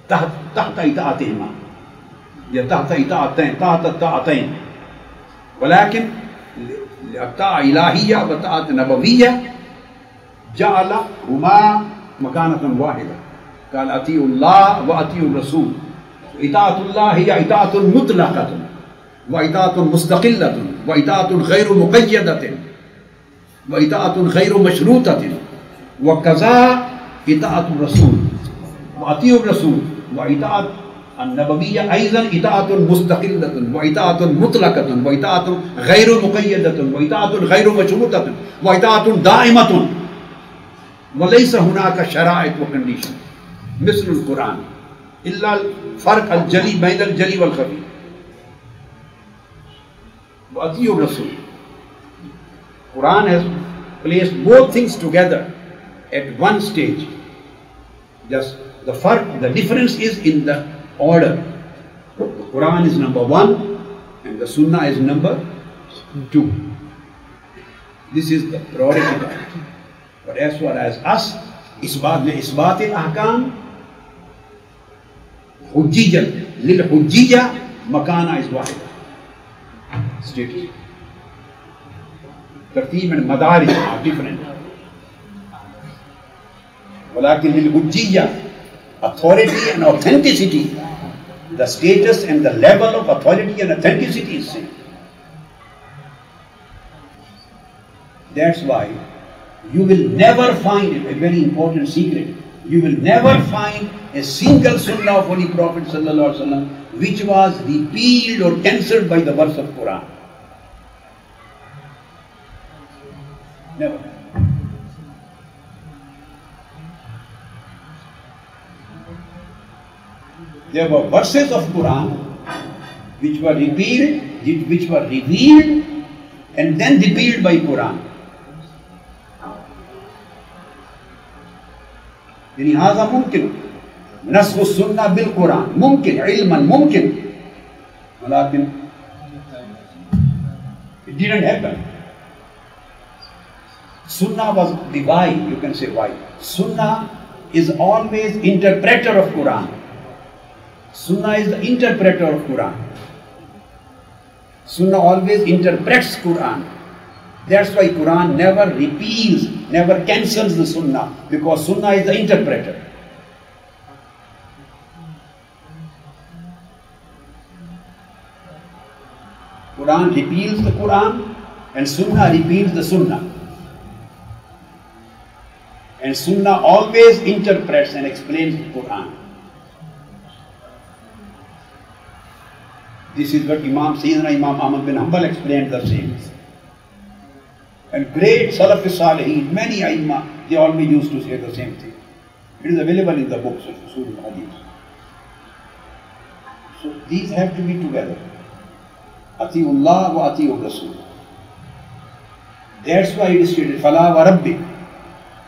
تحت إطاعتهما يا تحت إطاعتين تحت الطاعتين ولكن الطاعة إلهية والطاعة نبوية جعلهما مكانة واحدة. قال أطيعوا الله وأطيعوا الرسول. إطاعة الله هي إطاعة مطلقة وإطاعة مستقلة وإطاعة غير مقيدة وإطاعة غير مشروطة وكذا إطاعة الرسول وأطيعوا الرسول وإطاعة النبوية أيضا إطاعة مستقلة وإطاعة مطلقة وإطاعة غير مقيدة وإطاعة غير مشروطة وإطاعة دائمة وليس هناك شرائط وكنديشن مثل القرآن إلا الفرق الجلي بين الجلي والخفي. وأطيعوا الرسول. Quran has placed both things together at one stage. Just the difference is in the order. The Quran is number 1 and the Sunnah is number 2. This is the priority. But as far as us, إثبات الأحكام حجية للحجية مكانة is واحدة. Status. ترتيب and مدارج are different. ولكن للحجية, authority and authenticity, the status and the level of authority and authenticity is same. That's why you will never find a very important secret. You will never find a single sunnah of Holy Prophet ﷺ which was repealed or cancelled by the verse of Quran. Never. There were verses of Quran which were repealed, which were revealed and then repealed by Quran. يعني هذا ممكن نسخ السنة بالقرآن ممكن علما ممكن ولكن it didn't happen. Sunnah was the why, you can say why. Sunnah is always interpreter of Quran. Sunnah is the interpreter of Quran. Sunnah always interprets Quran That's why Quran never repeals, never cancels the Sunnah, because Sunnah is the interpreter. Quran repeals the Quran and Sunnah repeals the Sunnah. And Sunnah always interprets and explains the Quran. This is what Sayyidina Imam Ahmad bin Hanbal explained the same. And great Salaf Salihin, many Aimma, they always used to say the same thing. It is available in the books of Usul al-Hadith. So these have to be together. Atiullah wa atiur Rasul. That's why it is stated, Fala wa Rabbik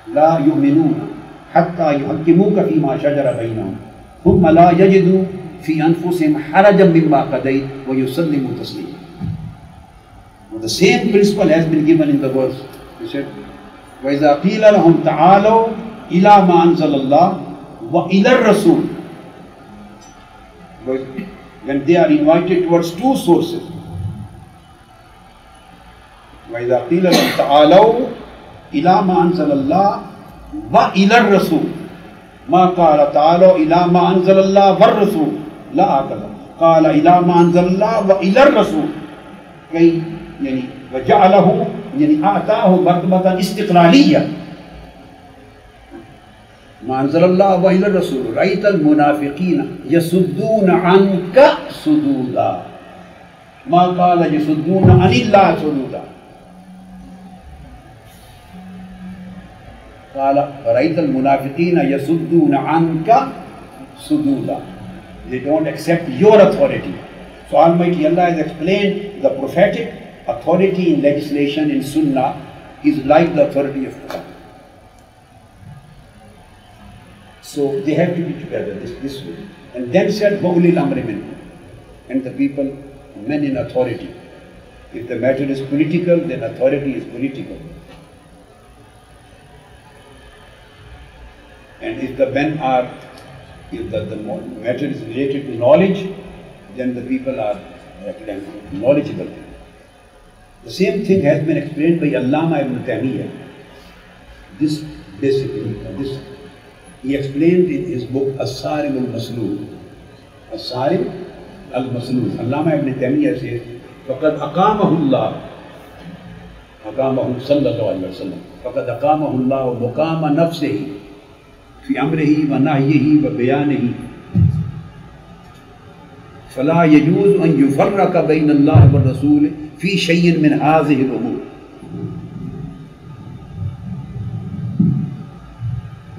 la yu'minuna hatta yuhakkimuka fima shajara bainahum thumma la yajidu fi anfusihim harajan mimma qadayt wa yusallimu taslima. The same principle has been given in the verse. He said, وَإِذَا قِيلَ لَهُمْ تَعَالَوْا إِلَى مَا أَنزَلَ اللَّهُ وَإِلَى الرَّسُولِ. When they are invited towards two sources. وَإِذَا قِيلَ لَهُمْ تَعَالَوْا إِلَى مَا أَنزَلَ اللَّهُ وَإِلَى الرَّسُولِ. ما قال تعالوا إلى ما أنزل الله والرسول لا هكذا قال إلى ما أنزل الله وإلى الرسول يعني وجعله يعني أعطاه مرتبة استقلالية. ما أنزل الله وإلى الرسول رأيت المنافقين يصدون عنك صدودا ما قال يصدون عن الله صدودا. قال رأيت المنافقين يصدون عنك صدودا. They don't accept your authority. So Almighty Allah has explained the prophetic authority in legislation in Sunnah is like the authority of Quran. So they have to be together this way. And then said, وَأُولِي الْأَمْرِ مِنْكُمْ. And the people, men in authority. If the matter is political, then authority is political. And if the men are, if the matter is related to knowledge, then the people are knowledgeable. The same thing has been explained by Allama ibn Taymiyyah. This basically, he explained in his book As-Sarim al-Maslul. As-Sarim al-Maslul. Allama ibn Taymiyyah says, فَقَدْ أَقَامَهُ اللَّهُ أَقَامَهُ صلى الله عليه وسلم فَقَدْ أَقَامَهُ اللَّهُ مُقَامَ نَفْسِهِ في أمره ونهيه وبيانه فلا يجوز أن يفرق بين الله والرسول في شيء من هذه الأمور.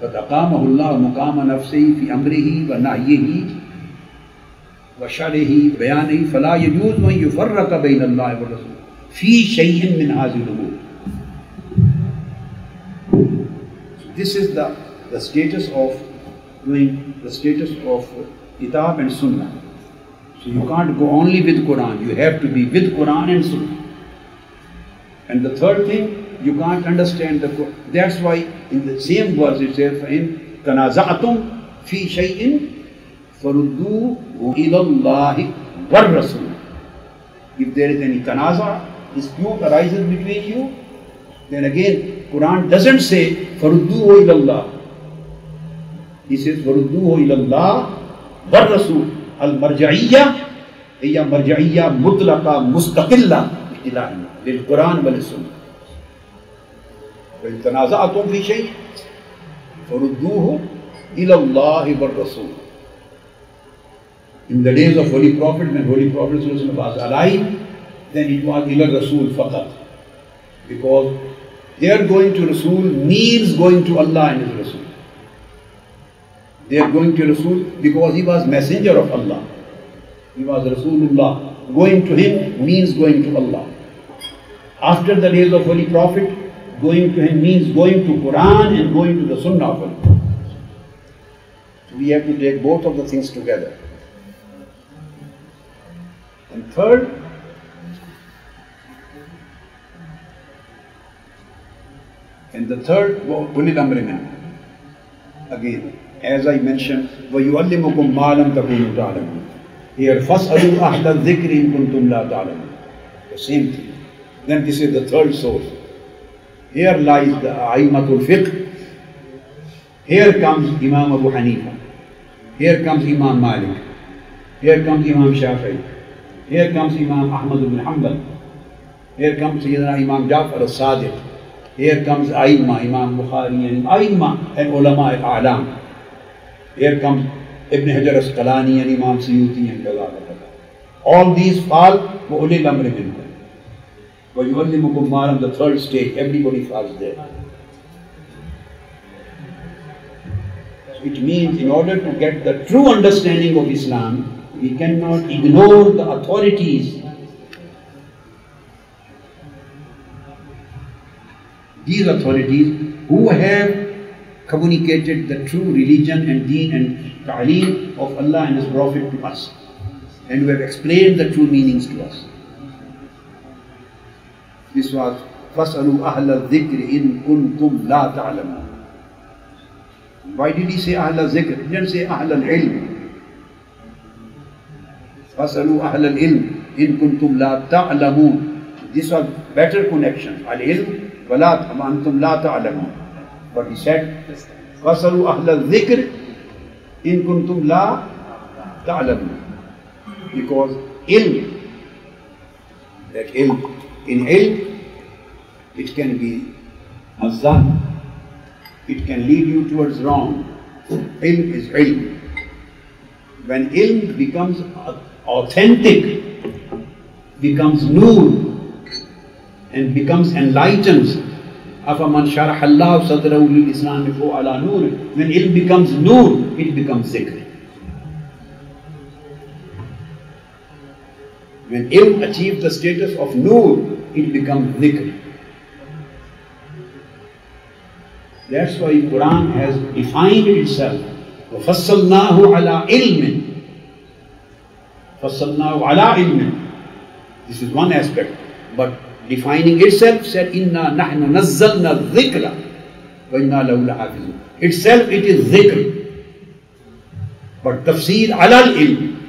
قد أقامه الله مقام نفسه في أمره ونهيه وشرعه وبيانه فلا يجوز أن يفرق بين الله والرسول في شيء من هذه الأمور. This is the status of Kitab and Sunnah. So you can't go only with Quran, you have to be with Quran and Sunnah. And the third thing, you can't understand the Quran. That's why in the same verse it says, فَإِن تَنَازَعْتُمْ فِي شَيْءٍ فَرُدُّوهُ إِلَى اللَّهِ وَالرَّسُولِ. If there is any tanaza, dispute arises between you, then again Quran doesn't say فَرُدُّوهُ إِلَى اللَّهِ. He says وَرُدُّوهُ إِلَى اللَّهِ وَالرَّسُولِ. المرجعية هي مرجعية مطلقة مستقلة للقرآن وللسنة. وإن تنازعتم في شيء فردوه إلى الله والرسول. In the days of Holy Prophet, when Holy Prophet was alive, then it was إلى الرسول فقط, because their going to Rasul means going to Allah and His Rasul. They are going to Rasul because he was messenger of Allah. He was Rasulullah. Going to him means going to Allah. After the days of Holy Prophet, going to him means going to Quran and going to the Sunnah of Holy Prophet. So we have to take both of the things together. And third, Ulil Amri Minkum. Again, as I mentioned, وَيُعَلِّمُكُمْ مَا لَمْ تَكُونُوا تَعْلَمُونَ. Here, فَاسْأَلُوا أَهْلَ الذِّكْرِ إِن كُنتُمْ لَا تَعْلَمُونَ. The same thing. Then this is the third source. Here lies the A'immatul Fiqh. Here comes Imam Abu Hanifa. Here comes Imam Malik. Here comes Imam Shafi'i. Here comes Imam Ahmad ibn Hanbal. Here comes Imam Jafar al-Sadiq. Here comes Aimma, Imam Bukhari and Aimma and Ulama al-A'lam. Here comes Ibn Hajar al-Asqalani and Imam Suyuti and Ijazat. All these fall wa ulil amri minkum. Wa yu'allimukum ma lam, the third stage, everybody falls there. So it means in order to get the true understanding of Islam, we cannot ignore the authorities. These authorities who have communicated the true religion and deen and ta'aleem of Allah and His Prophet to us, and who have explained the true meanings to us. This was فَاسْأَلُوا أَهْلَ الذِّكْرِ إِن كُنْتُمْ لَا تَعْلَمُونَ. Why did he say أهل الذكر? He didn't say أهل العلم. فَاسْأَلُوا أَهْلَ الْعِلْمِ إِن كُنْتُمْ لَا تَعْلَمُونَ. This was better connection. Al-ilm وَلَا أَنْتُمْ لَا تَعْلَمُونَ. But he said فَاسْأَلُوا أَهْلَ الذِّكْرِ إِن كُنْتُمْ لَا تَعْلَمُونَ. Because ilm, that ilm, in ilm, it can be azan, it can lead you towards wrong. Ilm is ilm. When ilm becomes authentic, becomes noor, and becomes enlightened, أَفَمَنْ شَرَحَ اللَّهُ صَدْرَهُ لِلْإِسْلَامِ فَهُوَ عَلَى نُورٍ. When ilm becomes noor, it becomes zikr. When ilm achieves the status of noor, it becomes dhikr. That's why Qur'an has defined itself. وَفَصَّلْنَاهُ عَلَىٰ عِلْمٍ. فَصَّلْنَاهُ عَلَىٰ عِلْمٍ. This is one aspect. But defining itself said, إِنَّا نَحْنُ نَزَّلْنَا الذِّكْرَ وَإِنَّا لَهُ لَحَافِظُونَ. Itself it is dhikr. But tafsir ala al-ilm.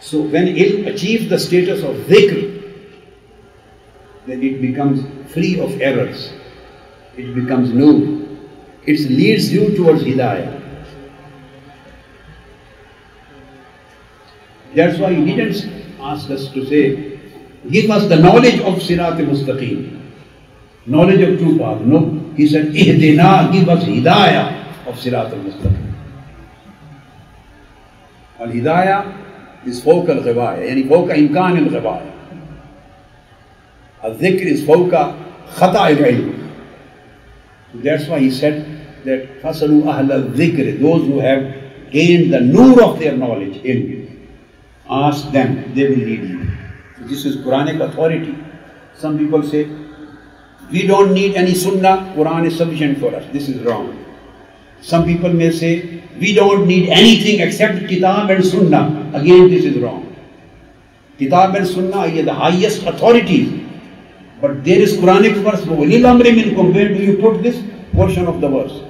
So when ilm achieves the status of dhikr, then it becomes free of errors. It becomes nur. It leads you towards hidayah. That's why he didn't ask us to say, give us the knowledge of Sirat-e-Mustaqim, knowledge of true path. No, he said, Ihdina, give us hidayah of Sirat-e-Mustaqim. Al-hidayah is fawqa al-ghibaya, yani fawqa imkan al-ghibaya. Al-dhikr is fawqa khata al-ilm. That's why he said that fasalu ahla al-dhikr, those who have gained the nur of their knowledge, ilm, ask them, they will lead you. So this is Quranic authority. Some people say, we don't need any sunnah, Quran is sufficient for us. This is wrong. Some people may say, we don't need anything except Kitab and Sunnah. Again, this is wrong. Kitab and Sunnah are the highest authorities. But there is Quranic verse, وَلِلْ أَمْرِ مِنْكُمْ. Where do you put this portion of the verse?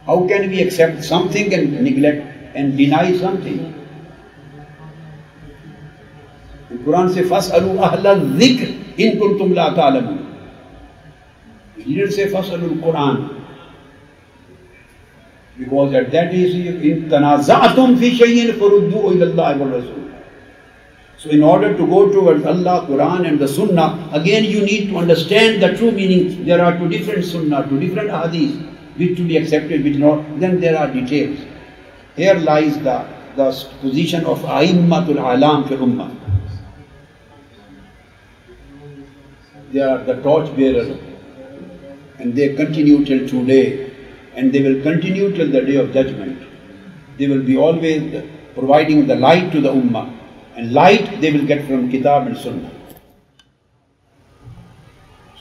How can we accept something and neglect and deny something? The Quran says, فَاسْأَلُوا أَهْلَ الذِّكْرِ إِن كُنْتُمْ لَا تَعْلَمُونَ. He didn't say فَاسْأَلُوا because at that is in تَنَازَعْتُمْ فِي شَيْءٍ فَرُدُّوهُ إِلَى اللَّهِ وَالرَّسُولِ. So in order to go towards Allah, Quran and the Sunnah, again you need to understand the true meaning. There are two different Sunnah, two different Hadith, which to be accepted, which not. Then there are details. Here lies the position of A'immatul Alam fil Ummah. They are the torch bearers, and they continue till today, and they will continue till the day of judgment. They will be always providing the light to the Ummah, and light they will get from Kitab and Sunnah.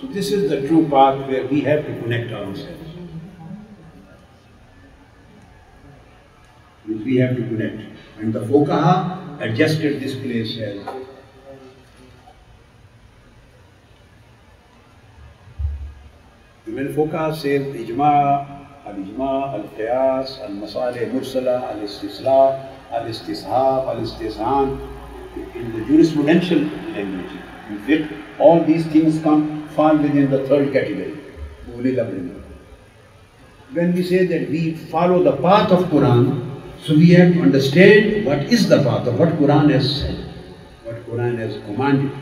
So this is the true path where we have to connect ourselves. Which we have to connect. And the Fuqaha adjusted this place as when Fuqaha says Ijma, al-ijma, al-qiyas, al-masalih mursala, al-istislah, al-istishab, al-istizhan. In the jurisprudential language, in fiqh, all these things fall within the third category. When we say that we follow the path of Quran, so we have to understand what is the path of what Quran has said, what Quran has commanded.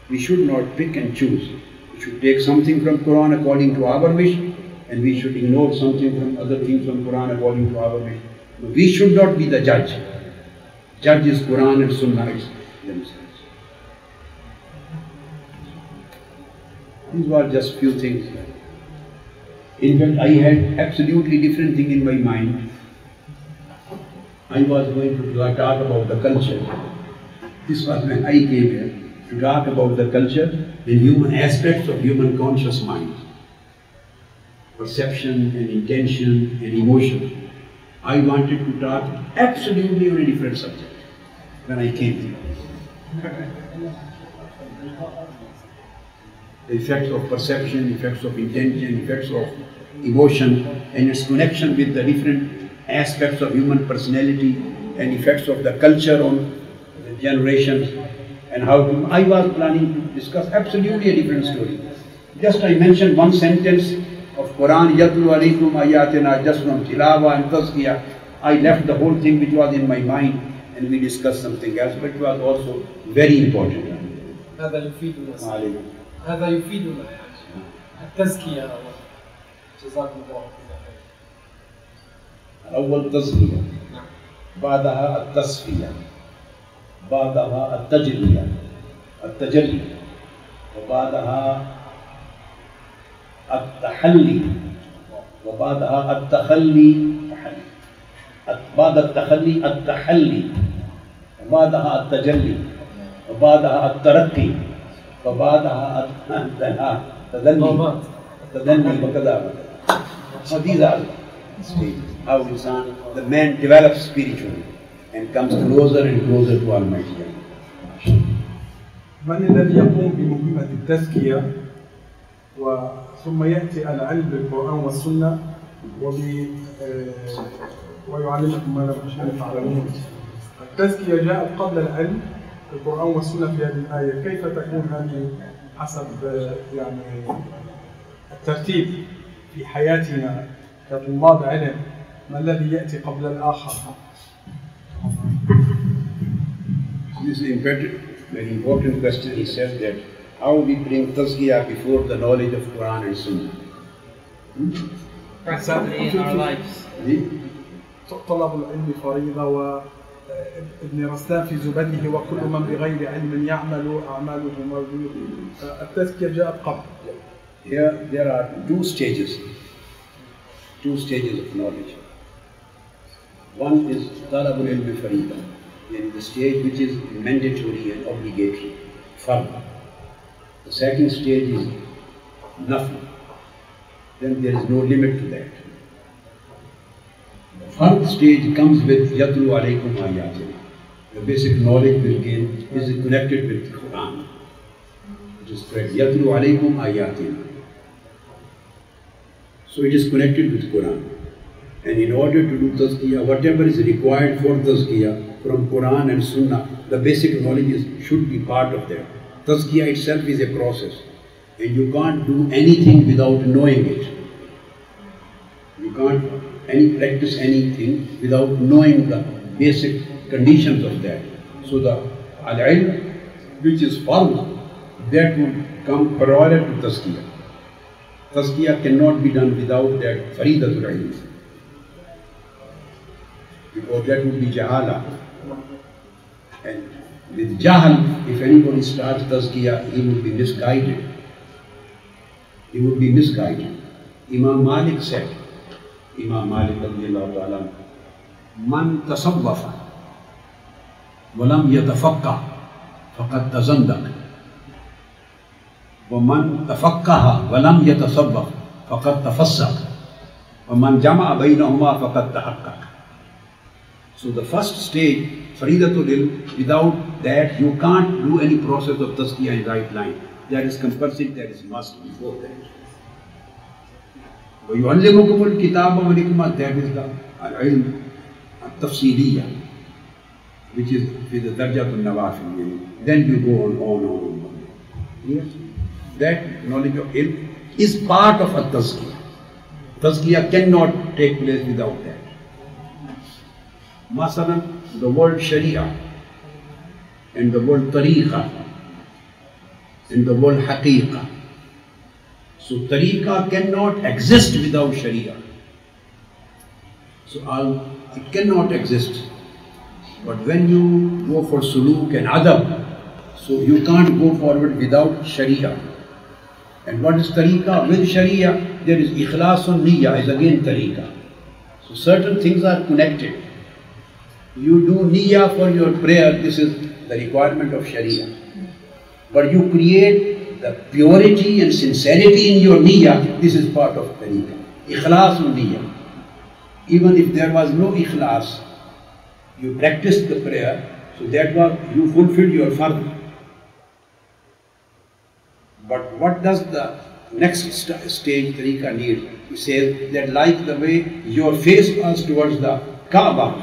We should not pick and choose. We should take something from Quran according to our wish, and we should ignore something from other things from Quran according to our wish. We should not be the judge. Judge is Quran and Sunnah themselves. These were just few things. In fact, I had absolutely different thing in my mind. I was going to talk about the culture. This was when I came here to talk about the culture and human aspects of human conscious mind. Perception and intention and emotion. I wanted to talk absolutely on a different subject when I came here. The effects of perception, effects of intention, effects of emotion, and its connection with the different aspects of human personality and effects of the culture on the generations, and how to. I was planning to discuss absolutely a different story. Just I mentioned one sentence of Quran, Yatlu alaykum ayatina, just from Tilawa and Tazkiyah. I left the whole thing which was in my mind and we discussed something else, but it was also very important. هذا يفيدنا يعني التزكية جزاكم الله خير. أول تزكية بعدها التصفية بعدها التجلي وبعدها التحلي وبعدها التخلي بعد التحلي وبعدها التجلي وبعدها الترقي وبعدها التدني وكذا. So these are stages how the man develops spiritually and comes closer and closer to Almighty. من الذي يقوم بمهمة التزكية ثم يأتي العلم بالقرآن والسنة ويعلمكم ما لم تعلمون؟ التزكية جاءت قبل العلم القرآن والسنة في هذه الآية. كيف تكون هذه حسب يعني الترتيب في حياتنا كطلاب علم؟ ما الذي يأتي قبل الآخر؟ This is very important question. He said that how we bring tazkiyah before the knowledge of Quran and Sunnah. Practically in our lives. طلب العلم فريضة وابن رسلان في زبده وكل من بغير علم يعمل أعماله موجود. التزكية جاءت قبل. Here there are two stages of knowledge. One is talabul ilmi farida, the stage which is mandatory and obligatory, fard. The second stage is nafl. Then there is no limit to that. The fard stage comes with yatlu alaykum ayatina. The basic knowledge will gain is connected with Quran. It is correct. Yatlu alaykum ayatina. So it is connected with Quran. And in order to do tazkiyah, whatever is required for tazkiyah from Quran and Sunnah, the basic knowledge should be part of that. Tazkiyah itself is a process. And you can't do anything without knowing it. You can't practice anything without knowing the basic conditions of that. So the al-ilm, which is fard, that will come prior to tazkiyah. Tazkiyah cannot be done without that faridatul ilm. Because that would be jahala. And with jahal, if anybody starts tazkiyah, he would be misguided. Imam Malik said, radiyallahu ta'ala, Man tasawwafa walam yatafaqqa faqad tazandaq wa man tafaqqaha walam yatasawwaf faqad tafassaq wa man jama'a baynahuma faqad tahaqqaq. So the first stage, faridatul ilm, without that you can't do any process of tazkiyah in right line. That is compulsory, that is must before that. وَيُعَلِّمُكُمُ الْكِتَابَ وَالْحِكْمَةَ, that is the al-ilm al-tafsiliyya, which is the darjatul nawafil. Then you go on. Yes. That knowledge of ilm is part of a tazkiyah. Tazkiyah cannot take place without that. Masalan, the word sharia and the word tariqa and the word haqiqa. So tariqa cannot exist without sharia. So it cannot exist. But when you go for suluk and adab, so you can't go forward without sharia. And what is tariqa? With sharia, there is ikhlasun niyya, is again tariqa. So certain things are connected. You do niyya for your prayer, this is the requirement of sharia. But you create the purity and sincerity in your niyya, this is part of tariqa. Ikhlasun niyya. Even if there was no ikhlas, you practiced the prayer, so that was, you fulfilled your fard. But what does the next stage tariqa need? He says that like the way your face was towards the Kaaba,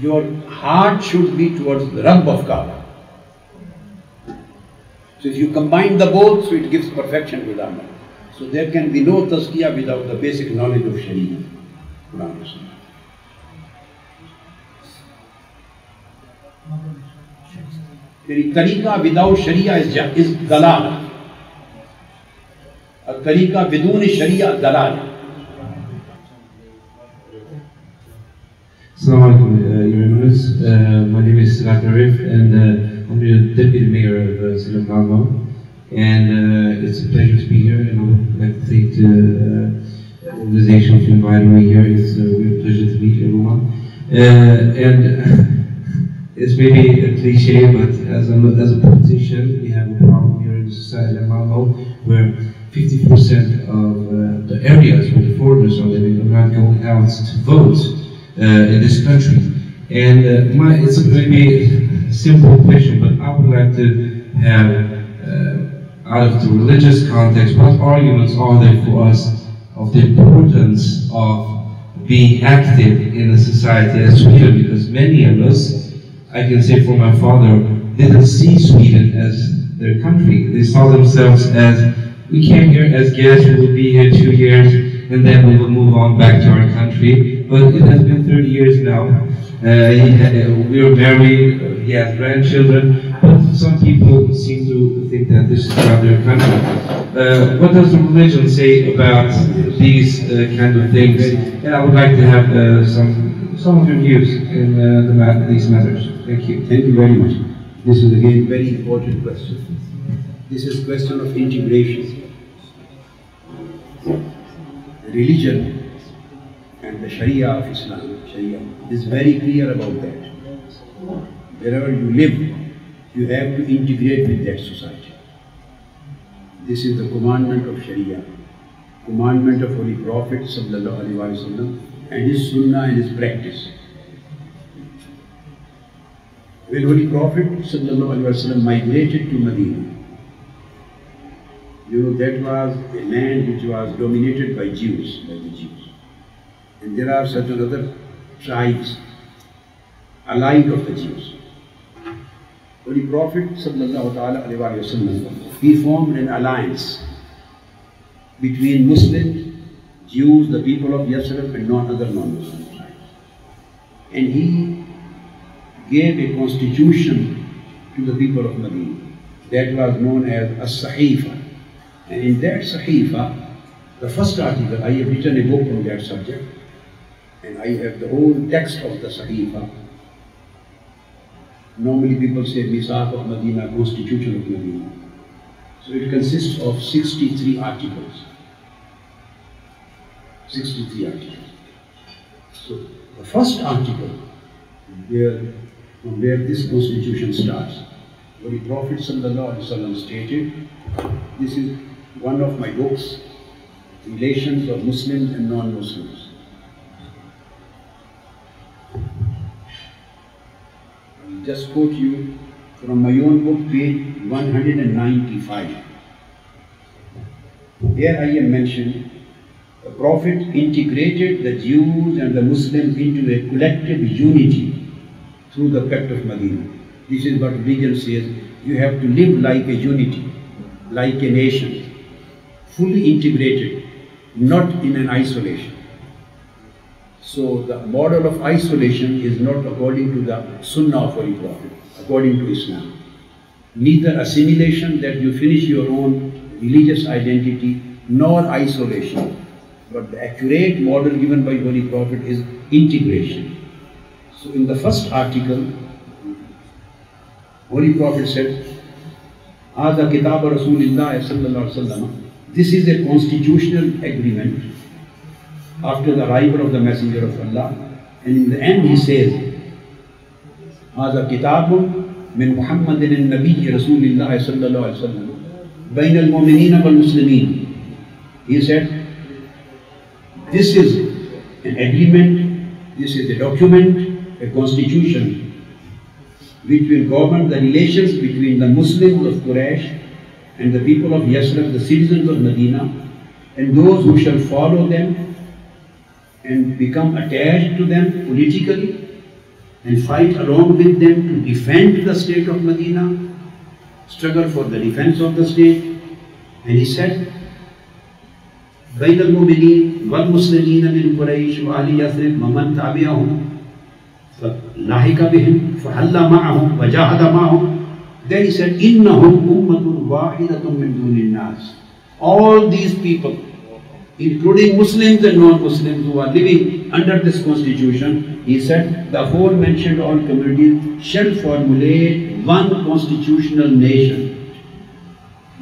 your heart should be towards the Rabb of Kaaba. So if you combine the both, so it gives perfection to the amal. So there can be no tazkiyah without the basic knowledge of Sharia. Tariqa without Sharia is dalal. A tariqa bidun Sharia dalal. Assalamu alaikum, Your Eminence. My name is Salat Arif, and I'm the Deputy Mayor of Malmo. And it's a pleasure to be here, and I would like to thank the organization for inviting me here. It's a real pleasure to meet everyone. And it's maybe a cliche, but as a politician, we have a problem here in society in Malmo where 50% of the areas where the foreigners are living are not going out to vote in this country. And it's a maybe simple question, but I would like to have, out of the religious context, what arguments are there for us of the importance of being active in a society as Sweden? Because many of us, I can say for my father, didn't see Sweden as their country. They saw themselves as, we came here as guests, we will be here 2 years, and then we will move on back to our country. But it has been 30 years now. We are married, he has grandchildren, but some people seem to think that this is not their country. What does the religion say about these kind of things? And I would like to have some of your views in these matters. Thank you. Thank you very much. This is again a very important question. This is a question of integration. Religion and the Sharia of Islam, Sharia, is very clear about that. Wherever you live, you have to integrate with that society. This is the commandment of Sharia, commandment of Holy Prophet Sallallahu Alaihi Wasallam, and his Sunnah and his practice. When Holy Prophet Sallallahu Alaihi Wasallam migrated to Medina, you know, that was a land which was dominated by Jews, by the Jews. And there are certain other tribes allied of the Jews. Holy Prophet Sallallahu Alaihi Wasallam, he formed an alliance between Muslims, Jews, the people of Yathrib, and other non-Muslim tribes. And he gave a constitution to the people of Medina that was known as As-Sahifa. And in that Sahifa, the first article, I have written a book on that subject, and I have the whole text of the Sahifa. Normally people say Misaq of Medina, Constitution of Medina. So it consists of 63 articles. 63 articles. So the first article, from where this constitution starts, Holy Prophet Sallallahu Alaihi Wasallam stated, this is one of my books, Relations of Muslims and Non-Muslims. I'll just quote you from my own book, page 195. Here I am mentioning The Prophet integrated the Jews and the Muslims into a collective unity through the pact of Medina. This is what religion says. You have to live like a unity, like a nation, fully integrated, not in an isolation. So the model of isolation is not according to the Sunnah of Holy Prophet, according to Islam. Neither assimilation, that you finish your own religious identity, nor isolation. But the accurate model given by Holy Prophet is integration. So in the first article, Holy Prophet said, "Hada kitab Rasulillah sallallahu alaihi wasallam." This is a constitutional agreement after the arrival of the Messenger of Allah. And in the end he says, "Hada kitabun min Muhammadin al-Nabi Rasulillah sallallahu alaihi wasallam bain al-mu'minina wal-muslimin." He said, this is an agreement, this is a document, a constitution which will govern the relations between the Muslims of Quraysh and the people of Yasrib, the citizens of Medina, and those who shall follow them and become attached to them politically and fight along with them to defend the state of Medina, struggle for the defense of the state. And he said, بين المؤمنين والمسلمين من قريش وأهل يثرب ومن تبعهم فلاحق بهم فحل معهم وجاهد معهم. Then he said, إنهم أمة واحدة من دون الناس. All these people, including Muslims and non-Muslims who are living under this constitution, he said, the aforementioned all communities shall formulate one constitutional nation,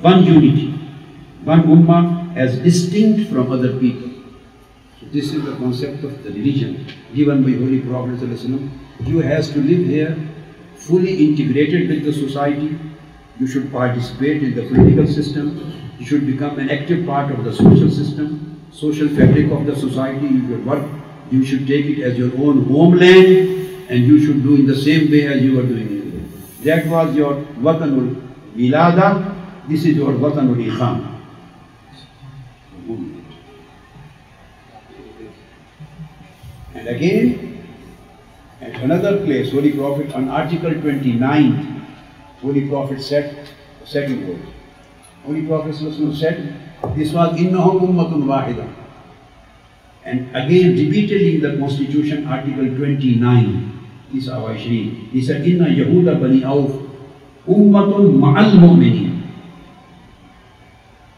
one unity, one ummah, as distinct from other people. So this is the concept of the religion given by Holy Prophet ﷺ. You has to live here fully integrated with the society. You should participate in the political system. You should become an active part of the social system, social fabric of the society. You should work. You should take it as your own homeland, and you should do in the same way as you are doing it. That was your Watanul Wilada. This is your Watanul Iqam. And again, at another place, Holy Prophet, on Article 29, Holy Prophet said the second word. Holy Prophet said, this was innahum ummatun wahida. And again, repeatedly in the Constitution, Article 29, he said, Inna Yahuda bani Auf ummatun ma'al mu'minin.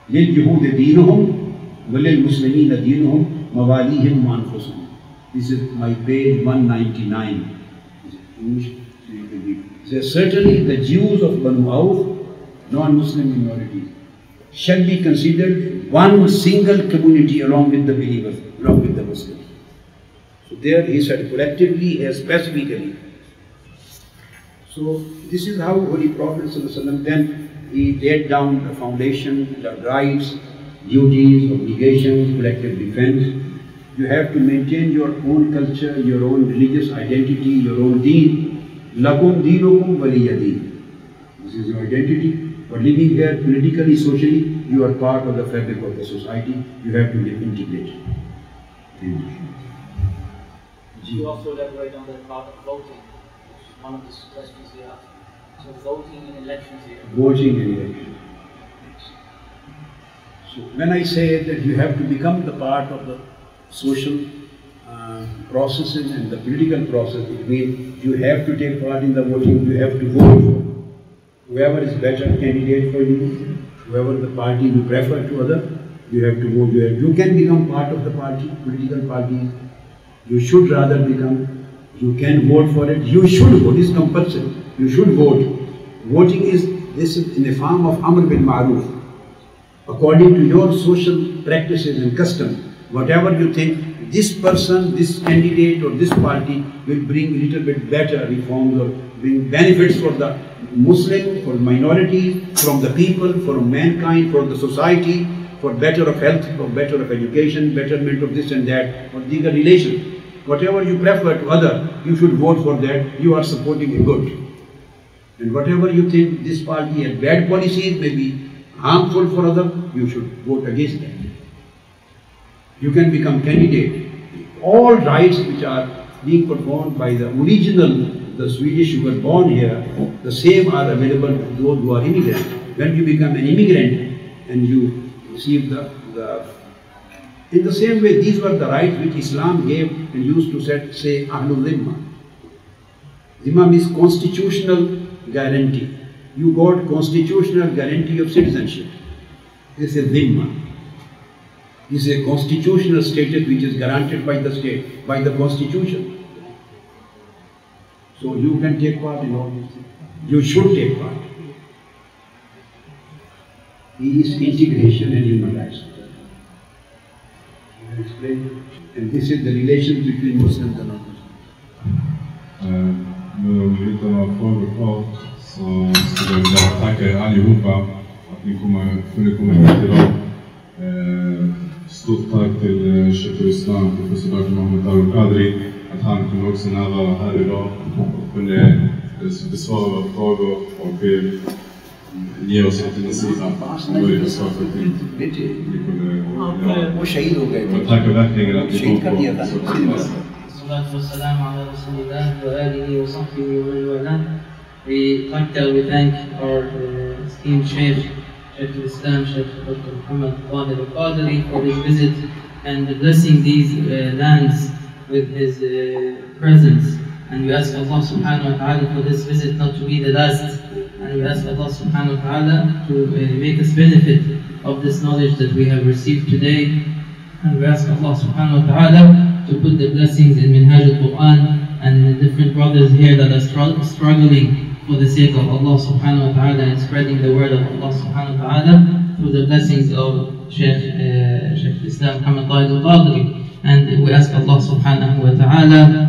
Lil Yahud dinuhum, walil Muslimina dinuhum, mawalihim wa anfusum. This is my page 199. It says, certainly the Jews of Banu Auf, non-Muslim minority, shall be considered one single community along with the believers, along with the Muslims. So there he said collectively as specifically. So this is how Holy Prophet ﷺ, then he laid down the foundation, the rights, duties, obligations, collective defense. You have to maintain your own culture, your own religious identity, your own deen. Lakum deenukum waliya deen. This is your identity. But living here politically, socially, you are part of the fabric of the society. You have to live integrated. You also elaborate on the part of voting, which is one of the questions we have. So voting in elections here. Voting in elections. So when I say that you have to become the part of the social processes and the political process, it means you have to take part in the voting, you have to vote for whoever is better candidate for you, whoever the party you prefer to other, you have to vote. You can become part of the party, political parties. You should rather become, you can vote for it, you should vote, it's compulsory, you should vote. Voting is, this is in a form of Amr bil Ma'ruf, according to your social practices and customs. Whatever you think, this person, this candidate or this party will bring a little bit better reforms or bring benefits for the Muslim, for minorities, from the people, for mankind, for the society, for better of health, for better of education, betterment of this and that, or the relations. Whatever you prefer to other, you should vote for that. You are supporting a good. And whatever you think this party has bad policies, may be harmful for other, you should vote against that. You can become candidate. All rights which are being performed by the original, the Swedish who were born here, the same are available to those who are immigrants. When you become an immigrant and you receive in the same way, these were the rights which Islam gave and used to say Ahlul Zimma. Zimma means constitutional guarantee. You got constitutional guarantee of citizenship. This is Zimma. This is a constitutional status which is granted by the state, by the constitution. So you can take part in all these things. You should take part. He is integration and human rights. Explain. And this is the relation between Muslims and non-Muslims. Utan att föregå så skulle jag vilja tacka er allihopa att ni kunde komma hit idag. Stort tack till Shaykh-ul-Islam, professor Dr. Tahir-ul-Qadri, att han kunde också närvara här idag och kunde besvara våra frågor och ge oss lite sida möjliga saker till. Och tackar verkligen att ni kom på så tidigt. We thank our esteemed Shaykh-ul-Islam, Shaykh Dr. Tahir-ul-Qadri for his visit and blessing these lands with his presence. And we ask Allah subhanahu wa ta'ala for this visit not to be the last. And we ask Allah subhanahu wa ta'ala to make us benefit of this knowledge that we have received today. And we ask Allah subhanahu wa ta'ala to put the blessings in Minhaj-ul-Quran and the different brothers here that are struggling for the sake of Allah subhanahu wa ta'ala and spreading the word of Allah subhanahu wa ta'ala through the blessings of Shaykh-ul-Islam Tahir-ul-Qadri. And we ask Allah subhanahu wa ta'ala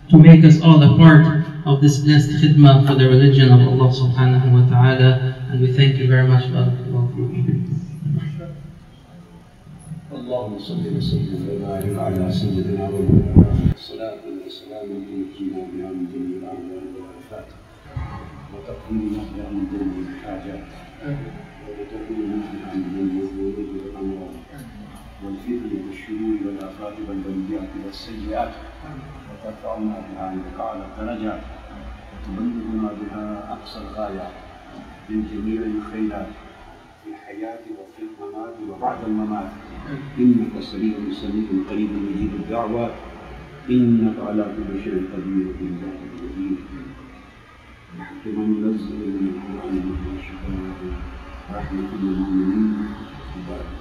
to make us all a part of this blessed khidmah for the religion of Allah subhanahu wa ta'ala. And we thank you very much. اللهم صل وسلم وبارك على سيدنا ومولانا الصلاة والسلام عليكم بها من جميع الأعمال والآفات وتقديمنا بها من جميع الحاجات وتقديمنا بها من جميع الذنوب والأمراض والفتن والشرور والآفات والبليات والسيئات وترفعنا بها عندك أعلى الدرجات وتبلغنا بها أقصى الغايات من جميع الخيرات في الحياة وفي الممات وبعد الممات إنك سميع قريب مجيب الدعوات إنك على كل شيء قدير بالله القدير كما ننزل من القرآن والشفاء رحمة للمؤمنين وبارك